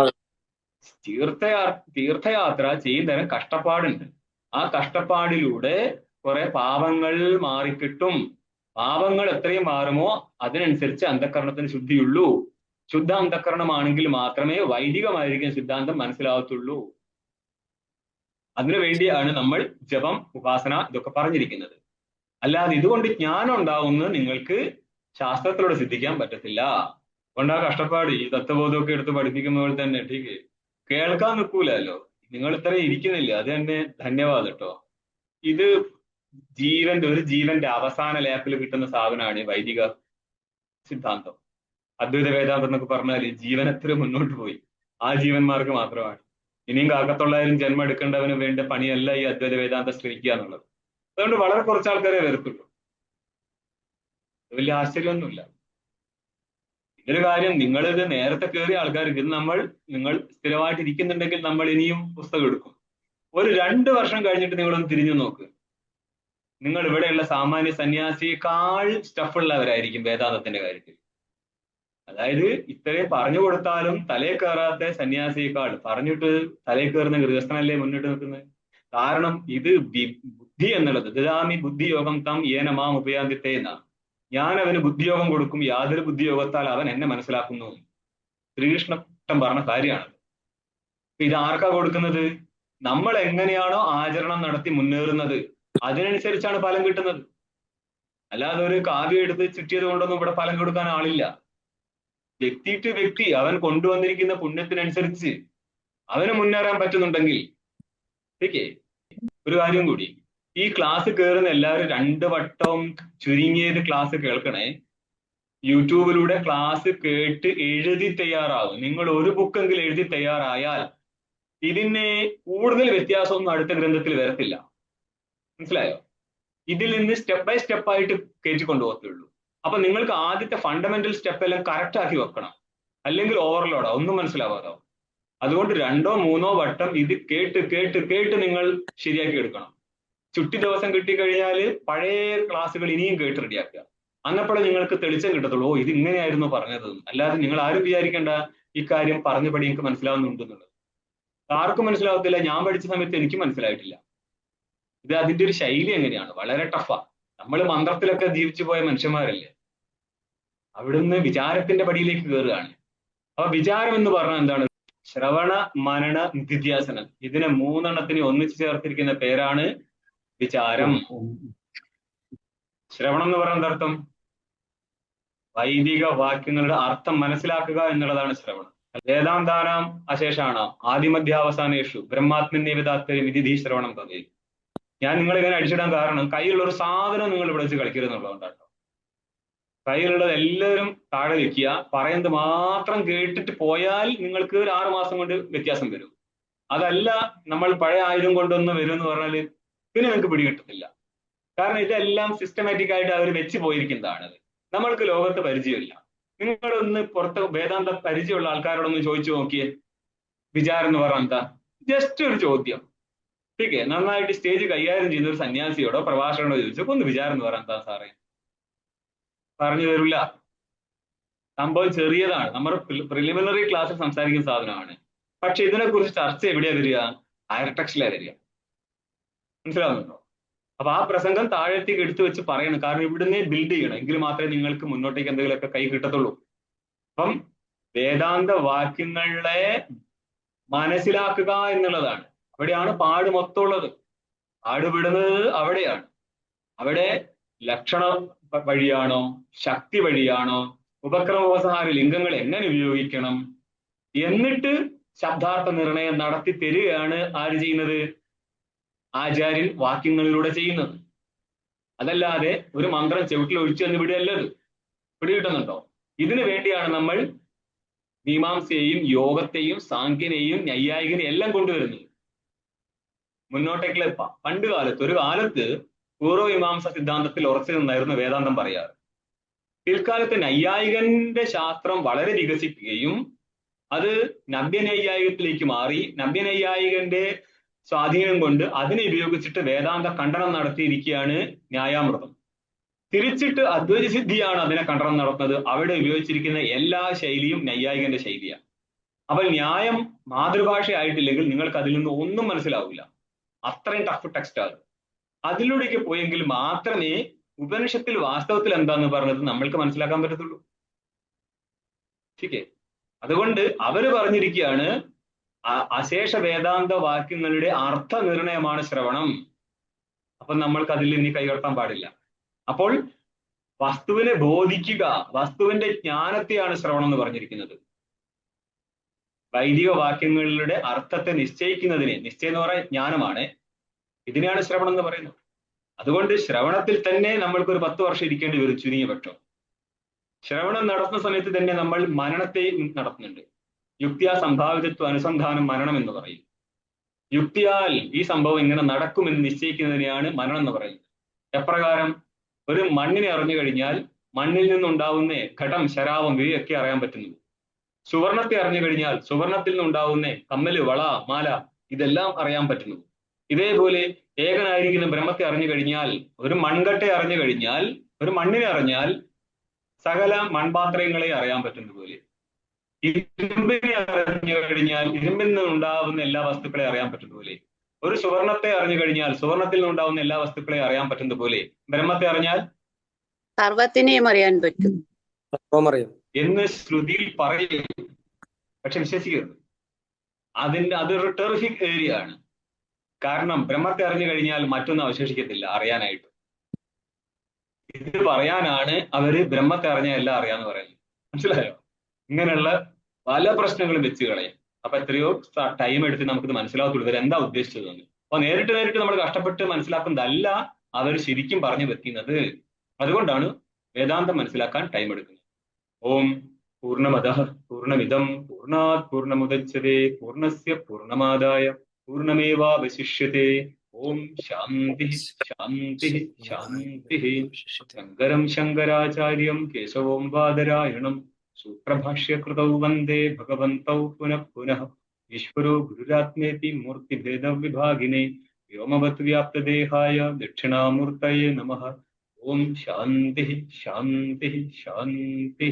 തീർത്ഥയാത്ര ചെയ്യുന്നതിന് കഷ്ടപ്പാടുണ്ട്. ആ കഷ്ടപ്പാടിലൂടെ കുറെ പാപങ്ങൾ മാറിക്കിട്ടും. പാപങ്ങൾ എത്രയും മാറുമോ അതിനനുസരിച്ച് അന്ധക്കരണത്തിന് ശുദ്ധിയുള്ളൂ. ശുദ്ധ അന്ധക്കരണമാണെങ്കിൽ മാത്രമേ വൈദികമായിരിക്കുന്ന സിദ്ധാന്തം മനസ്സിലാവത്തുള്ളൂ. അതിനു വേണ്ടിയാണ് നമ്മൾ ജപം, ഉപാസന ഇതൊക്കെ പറഞ്ഞിരിക്കുന്നത്. അല്ലാതെ ഇതുകൊണ്ട് ജ്ഞാനം ഉണ്ടാവുമെന്ന് നിങ്ങൾക്ക് ശാസ്ത്രത്തിലൂടെ സിദ്ധിക്കാൻ പറ്റത്തില്ല. അതുകൊണ്ടാ കഷ്ടപ്പാട്. ഈ തത്വബോധമൊക്കെ എടുത്ത് പഠിപ്പിക്കുമ്പോൾ തന്നെ ठीक है, കേൾക്കാൻ നിൽക്കൂലല്ലോ. നിങ്ങൾ ഇത്രയും ഇരിക്കുന്നില്ല, അത് തന്നെ ധന്യവാദം കേട്ടോ. ഇത് ഒരു ജീവന്റെ അവസാന ലാപ്പിൽ കിട്ടുന്ന സാധനമാണ് ഈ വൈദിക സിദ്ധാന്തം. അദ്വൈത വേദാന്തം എന്നൊക്കെ പറഞ്ഞാൽ ജീവൻ എത്ര മുന്നോട്ട് പോയി, ആ ജീവന്മാർക്ക് മാത്രമാണ്. ഇനിയും 900 ജന്മം എടുക്കേണ്ടവന് വേണ്ട പണിയല്ല ഈ അദ്വൈത വേദാന്തം ശ്രമിക്കുക എന്നുള്ളത്. അതുകൊണ്ട് വളരെ കുറച്ച് ആൾക്കാരെ വരത്തുള്ളൂ. വലിയ ആശ്ചര്യമൊന്നുമില്ല. ഇതൊരു കാര്യം, നിങ്ങളിത് നേരത്തെ കയറിയ ആൾക്കാർക്ക് ഇത് നിങ്ങൾ സ്ഥിരമായിട്ട് ഇരിക്കുന്നുണ്ടെങ്കിൽ നമ്മൾ ഇനിയും പുസ്തകം എടുക്കും. ഒരു 2 വർഷം കഴിഞ്ഞിട്ട് നിങ്ങളൊന്ന് തിരിഞ്ഞു നോക്ക്. നിങ്ങൾ ഇവിടെയുള്ള സാമാന്യ സന്യാസിയേക്കാൾ സ്റ്റഫുള്ളവരായിരിക്കും വേദാന്തത്തിന്റെ കാര്യത്തിൽ. അതായത് ഇത്രയും പറഞ്ഞു കൊടുത്താലും തലേ കയറാത്ത സന്യാസിയേക്കാൾ പറഞ്ഞിട്ട് തലേ കയറുന്ന ഗൃഹസ്ഥനല്ലേ മുന്നിട്ട് നിൽക്കുന്നത്. കാരണം ഇത് ബുദ്ധി എന്നുള്ളത് ദദാമി ബുദ്ധിയോഗം തം ഏന മാം ഉപയാന്തിത്തെ എന്നാണ്. ഞാൻ അവന് ബുദ്ധിയോഗം കൊടുക്കും, യാതൊരു ബുദ്ധിയോഗത്താൽ അവൻ എന്നെ മനസ്സിലാക്കുന്നു. ശ്രീകൃഷ്ണൻ പറഞ്ഞ കാര്യമാണ്. ഇത് ആർക്കാ കൊടുക്കുന്നത്? നമ്മൾ എങ്ങനെയാണോ ആചരണം നടത്തി മുന്നേറുന്നത് അതിനനുസരിച്ചാണ് ഫലം കിട്ടുന്നത്. അല്ലാതെ ഒരു കാവ്യം എടുത്ത് ചുറ്റിയത് കൊണ്ടൊന്നും ഇവിടെ ഫലം കൊടുക്കാൻ ആളില്ല. വ്യക്തി ടു വ്യക്തി അവൻ കൊണ്ടുവന്നിരിക്കുന്ന പുണ്യത്തിനനുസരിച്ച് അവന് മുന്നേറാൻ പറ്റുന്നുണ്ടെങ്കിൽ ठीक है. ഒരു കാര്യം കൂടി, ഈ ക്ലാസ് കയറുന്ന എല്ലാവരും 2 വട്ടവും ചുരുങ്ങിയത് ക്ലാസ് കേൾക്കണേ. യൂട്യൂബിലൂടെ ക്ലാസ് കേട്ട് എഴുതി തയ്യാറാവും. നിങ്ങൾ ഒരു ബുക്കെങ്കിലും എഴുതി തയ്യാറായാൽ ഇതിന് കൂടുതൽ വ്യത്യാസമൊന്നും അടുത്ത ഗ്രന്ഥത്തിൽ വരത്തില്ല. മനസ്സിലായോ? ഇതിൽ നിന്ന് സ്റ്റെപ്പ് ബൈ സ്റ്റെപ്പ് ആയിട്ട് കയറ്റി കൊണ്ടുപോകത്തുള്ളൂ. അപ്പൊ നിങ്ങൾക്ക് ആദ്യത്തെ ഫണ്ടമെന്റൽ സ്റ്റെപ്പ് എല്ലാം കറക്റ്റ് ആക്കി വെക്കണം, അല്ലെങ്കിൽ ഓവർലോഡാ, ഒന്നും മനസ്സിലാവാതാവും. അതുകൊണ്ട് 2 or 3 വട്ടം ഇത് കേട്ട് കേട്ട് കേട്ട് നിങ്ങൾ ശരിയാക്കി എടുക്കണം. ചുട്ടി ദിവസം കിട്ടിക്കഴിഞ്ഞാൽ പഴയ ക്ലാസ്സുകൾ ഇനിയും കേട്ട് റെഡിയാക്കുക. അന്നപ്പോഴേ നിങ്ങൾക്ക് തെളിച്ചം കിട്ടത്തുള്ളൂ, ഓ ഇത് ഇങ്ങനെയായിരുന്നു പറഞ്ഞത്. അല്ലാതെ നിങ്ങൾ ആരും വിചാരിക്കേണ്ട ഇക്കാര്യം പറഞ്ഞപടി എനിക്ക് മനസ്സിലാവുന്നുണ്ടെന്നുള്ളത്. ആർക്കും മനസ്സിലാവത്തില്ല. ഞാൻ പഠിച്ച സമയത്ത് എനിക്ക് മനസ്സിലായിട്ടില്ല. ഇത് അതിന്റെ ഒരു ശൈലി എങ്ങനെയാണ്, വളരെ ടഫാ. നമ്മൾ മന്ത്രത്തിലൊക്കെ ജീവിച്ചു പോയ മനുഷ്യന്മാരല്ലേ. അവിടുന്ന് വിചാരത്തിന്റെ പടിയിലേക്ക് കയറുകയാണ്. അപ്പൊ വിചാരം എന്ന് പറഞ്ഞാൽ എന്താണ്? ശ്രവണ, മനന, നിധിധ്യാസനം. ഇതിനെ 3 ഒന്നിച്ച് ചേർത്തിരിക്കുന്ന പേരാണ് വിചാരം. ശ്രവണം എന്ന് പറയുന്നത് അർത്ഥം വൈദിക വാക്യങ്ങളുടെ അർത്ഥം മനസ്സിലാക്കുക എന്നുള്ളതാണ് ശ്രവണം. വേദാന്താനാം അശേഷാണ് ആദിമധ്യാവസാനേഷു ബ്രഹ്മാത്മന്യ താത്പര്യം വിധി ശ്രവണം പതി. ഞാൻ നിങ്ങളിങ്ങനെ അടിച്ചിടാൻ കാരണം കയ്യിലുള്ള ഒരു സാധനം നിങ്ങൾ ഇവിടെ വെച്ച് കളിക്കരുതെന്നുള്ളതുകൊണ്ടാട്ടോ. കയ്യിലുള്ളത് എല്ലാവരും താഴെ വെക്കുക, പറയുന്നത് മാത്രം കേട്ടിട്ട് പോയാൽ നിങ്ങൾക്ക് ഒരു 6 മാസം കൊണ്ട് വ്യത്യാസം വരും. അതല്ല നമ്മൾ പഴയ ആയുധം കൊണ്ടൊന്ന് വരും എന്ന് പറഞ്ഞാൽ പിന്നെ നിങ്ങൾക്ക് പിടികിട്ടത്തില്ല. കാരണം ഇതെല്ലാം സിസ്റ്റമാറ്റിക് ആയിട്ട് അവർ വെച്ച് പോയിരിക്കുന്നതാണ്. നമ്മൾക്ക് ലോകത്ത് പരിചയമില്ല. നിങ്ങളൊന്ന് പുറത്ത് വേദാന്ത പരിചയമുള്ള ആൾക്കാരോടൊന്ന് ചോദിച്ചു നോക്കിയേ, വിചാരം എന്ന് പറഞ്ഞാൽ എന്താ? ജസ്റ്റ് ഒരു ചോദ്യം. ഓക്കെ, നന്നായിട്ട് സ്റ്റേജ് കൈകാര്യം ചെയ്യുന്ന ഒരു സന്യാസിയോടോ പ്രഭാഷകനോടോ ചോദിച്ചപ്പോൾ ഒന്ന് വിചാരം എന്ന് പറയാൻ എന്താ സാറേ, പറഞ്ഞു തരില്ല. സംഭവം ചെറിയതാണ്, നമ്മൾ പ്രിലിമിനറി ക്ലാസ്സിൽ സംസാരിക്കുന്ന സാധനമാണ്. പക്ഷെ ഇതിനെക്കുറിച്ച് ചർച്ച എവിടെയാ വരിക? ഹയർ ടെക്സ്റ്റിലാ വരിക. മനസ്സിലാവുന്നുണ്ടോ? അപ്പൊ ആ പ്രസംഗം താഴത്തേക്ക് എടുത്തു വെച്ച് പറയണം. കാരണം ഇവിടുന്ന് ബിൽഡ് ചെയ്യണം, എങ്കിൽ മാത്രമേ നിങ്ങൾക്ക് മുന്നോട്ടേക്ക് എന്തെങ്കിലുമൊക്കെ കൈ കിട്ടത്തുള്ളൂ. അപ്പം വേദാന്ത വാക്യങ്ങളെ മനസ്സിലാക്കുക എന്നുള്ളതാണ്. അവിടെയാണ് പാട് മൊത്തം ഉള്ളത്. പാടുപെടുന്നത് അവിടെയാണ്. അവിടെ ലക്ഷണ വഴിയാണോ, ശക്തി വഴിയാണോ, ഉപക്രമോപസഹാര ലിംഗങ്ങൾ എങ്ങനെ ഉപയോഗിക്കണം, എന്നിട്ട് ശബ്ദാർത്ഥ നിർണയം നടത്തി തരികയാണ് ആര് ചെയ്യുന്നത്? ആചാര്യൻ വാക്യങ്ങളിലൂടെ ചെയ്യുന്നത്. അതല്ലാതെ ഒരു മന്ത്രം ചവിട്ടിൽ ഒഴിച്ചു എന്ന് വിടുകയല്ലത്. പിടികിട്ടുന്നുണ്ടോ? ഇതിനു വേണ്ടിയാണ് നമ്മൾ മീമാംസയെയും യോഗത്തെയും സാഖ്യനെയും നൈയായികനെയും എല്ലാം കൊണ്ടുവരുന്നത്. മുന്നോട്ടേക്കുള്ള പണ്ട് കാലത്ത്, ഒരു കാലത്ത് പൂർവ്വമീമാംസ സിദ്ധാന്തത്തിൽ ഉറച്ചു നിന്നായിരുന്നു വേദാന്തം പറയാറ്. പിൽക്കാലത്ത് നൈയായികന്റെ ശാസ്ത്രം വളരെ വികസിക്കുകയും അത് നവ്യനൈയായികത്തിലേക്ക് മാറി. നവ്യനൈയായികന്റെ സ്വാധീനം കൊണ്ട് അതിനെ ഉപയോഗിച്ചിട്ട് വേദാന്ത ഖണ്ഡനം നടത്തിയിരിക്കുകയാണ് ന്യായാമൃതം. തിരിച്ചിട്ട് അദ്വൈത സിദ്ധിയാണ് അതിനെ ഖണ്ഡനം നടത്തുന്നത്. അവിടെ ഉപയോഗിച്ചിരിക്കുന്ന എല്ലാ ശൈലിയും നൈയായികന്റെ ശൈലിയാണ്. അപ്പൊ ന്യായം മാതൃഭാഷ ആയിട്ടില്ലെങ്കിൽ നിങ്ങൾക്ക് അതിൽ നിന്ന് ഒന്നും മനസ്സിലാവില്ല. അത്രയും ടഫ് ടെക്സ്റ്റാണ്. അതിലൂടെയൊക്കെ പോയെങ്കിൽ മാത്രമേ ഉപനിഷത്തിൽ വാസ്തവത്തിൽ എന്താന്ന് പറഞ്ഞത് നമ്മൾക്ക് മനസ്സിലാക്കാൻ പറ്റത്തുള്ളൂ. ശരിക്കേ? അതുകൊണ്ട് അവര് പറഞ്ഞിരിക്കുകയാണ് അശേഷ വേദാന്ത വാക്യങ്ങളുടെ അർത്ഥനിർണയമാണ് ശ്രവണം. അപ്പൊ നമ്മൾക്ക് അതിൽ ഇനി കൈകടത്താൻ പാടില്ല. അപ്പോൾ വസ്തുവിനെ ബോധിക്കുക, വസ്തുവിന്റെ ജ്ഞാനത്തെയാണ് ശ്രവണം എന്ന് പറഞ്ഞിരിക്കുന്നത്. വൈദിക വാക്യങ്ങളുടെ അർത്ഥത്തെ നിശ്ചയിക്കുന്നതിനെ, നിശ്ചയം എന്ന് പറയാൻ ജ്ഞാനമാണ്, ഇതിനെയാണ് ശ്രവണം എന്ന് പറയുന്നത്. അതുകൊണ്ട് ശ്രവണത്തിൽ തന്നെ നമ്മൾക്കൊരു 10 വർഷം ഇരിക്കേണ്ടി വരും ചുരുങ്ങിയ പക്ഷം. ശ്രവണം നടത്തുന്ന സമയത്ത് തന്നെ നമ്മൾ മനനത്തെ നടത്തുന്നുണ്ട്. യുക്തിയാ സംഭാവിതത്വ അനുസന്ധാനം മനനം എന്ന് പറയും. യുക്തിയാൽ ഈ സംഭവം ഇങ്ങനെ നടക്കുമെന്ന് നിശ്ചയിക്കുന്നതിനെയാണ് മനനം എന്ന് പറയുന്നത്. എപ്രകാരം? ഒരു മണ്ണിനെ അറിഞ്ഞു കഴിഞ്ഞാൽ മണ്ണിൽ നിന്നുണ്ടാവുന്ന ഘടം, ശരാവം, ഇവയൊക്കെ അറിയാൻ പറ്റുന്നു. സുവർണത്തെ അറിഞ്ഞു കഴിഞ്ഞാൽ സുവർണത്തിൽ നിന്നുണ്ടാവുന്ന കമ്മല്, വള, മാല, ഇതെല്ലാം അറിയാൻ പറ്റുന്നു. ഇതേപോലെ ഏകനായിരിക്കുന്ന ബ്രഹ്മത്തെ അറിഞ്ഞു കഴിഞ്ഞാൽ, ഒരു മൺകട്ടെ അറിഞ്ഞു കഴിഞ്ഞാൽ, ഒരു മണ്ണിനെ അറിഞ്ഞാൽ സകല മൺപാത്രങ്ങളെ അറിയാൻ പറ്റുന്ന പോലെ, ഇരുമ്പിനെ അറിഞ്ഞു കഴിഞ്ഞാൽ ഇരുമ്പിൽ നിന്നുണ്ടാവുന്ന എല്ലാ വസ്തുക്കളെ അറിയാൻ പറ്റുന്ന പോലെ, ഒരു സുവർണത്തെ അറിഞ്ഞു കഴിഞ്ഞാൽ സുവർണത്തിൽ നിന്നുണ്ടാവുന്ന എല്ലാ വസ്തുക്കളെ അറിയാൻ പറ്റുന്ന പോലെ, ബ്രഹ്മത്തെ അറിഞ്ഞാൽ സർവത്തിനെയും അറിയാൻ പറ്റും എന്ന് ശ്രുതിയിൽ പറയും. പക്ഷെ വിശ്വസിക്കരുത്. അതൊരു ടെറിഫിക് ഏരിയ ആണ്. കാരണം ബ്രഹ്മത്തെ അറിഞ്ഞു കഴിഞ്ഞാൽ മറ്റൊന്നും അവശേഷിക്കത്തില്ല അറിയാനായിട്ട്. ഇത് പറയാനാണ് അവര് ബ്രഹ്മത്തെ അറിഞ്ഞാൽ എല്ലാം അറിയാന്ന് പറയുന്നത്. മനസ്സിലായോ? ഇങ്ങനെയുള്ള പല പ്രശ്നങ്ങളും വെച്ച് കളയും. അപ്പൊ എത്രയോ ടൈം എടുത്ത് നമുക്കിത് മനസ്സിലാകത്തുള്ളൂ ഇവർ എന്താ ഉദ്ദേശിച്ചതെന്ന്. അപ്പൊ നേരിട്ട് നമ്മൾ കഷ്ടപ്പെട്ട് മനസ്സിലാക്കുന്നതല്ല അവർ ശരിക്കും പറഞ്ഞു വെക്കുന്നത്. അതുകൊണ്ടാണ് വേദാന്തം മനസ്സിലാക്കാൻ ടൈം എടുക്കുന്നത്. ഓം പൂർണ്ണമദഃ പൂർണ്ണമിദം പൂർണ്ണാത് പൂർണ്ണമുദച്യത്തെ പൂർണ്ണസ്യ പൂർണ്ണമാദായ പൂർണ്ണമേവാവശിഷ്യത്തെ. ഓം ശാന്തി ശാന്തി ശാന്തി. ശങ്കരം ശങ്കരാചാര്യം കേശവം ബാദരായണം സൂത്രഭാഷ്യകൃതൗ വന്ദേ ഭഗവന്തൗ പുനഃ പുനഃ. ഈശ്വരോ ഗുരുരാത്മേതി മൂർത്തിഭേദവിഭാഗിനെ വ്യോമവത് വ്യാപ്തദേഹായ ദക്ഷിണാമൂർത്തയേ നമഃ. ഓം ശാന്തി ശാന്തി ശാന്തി.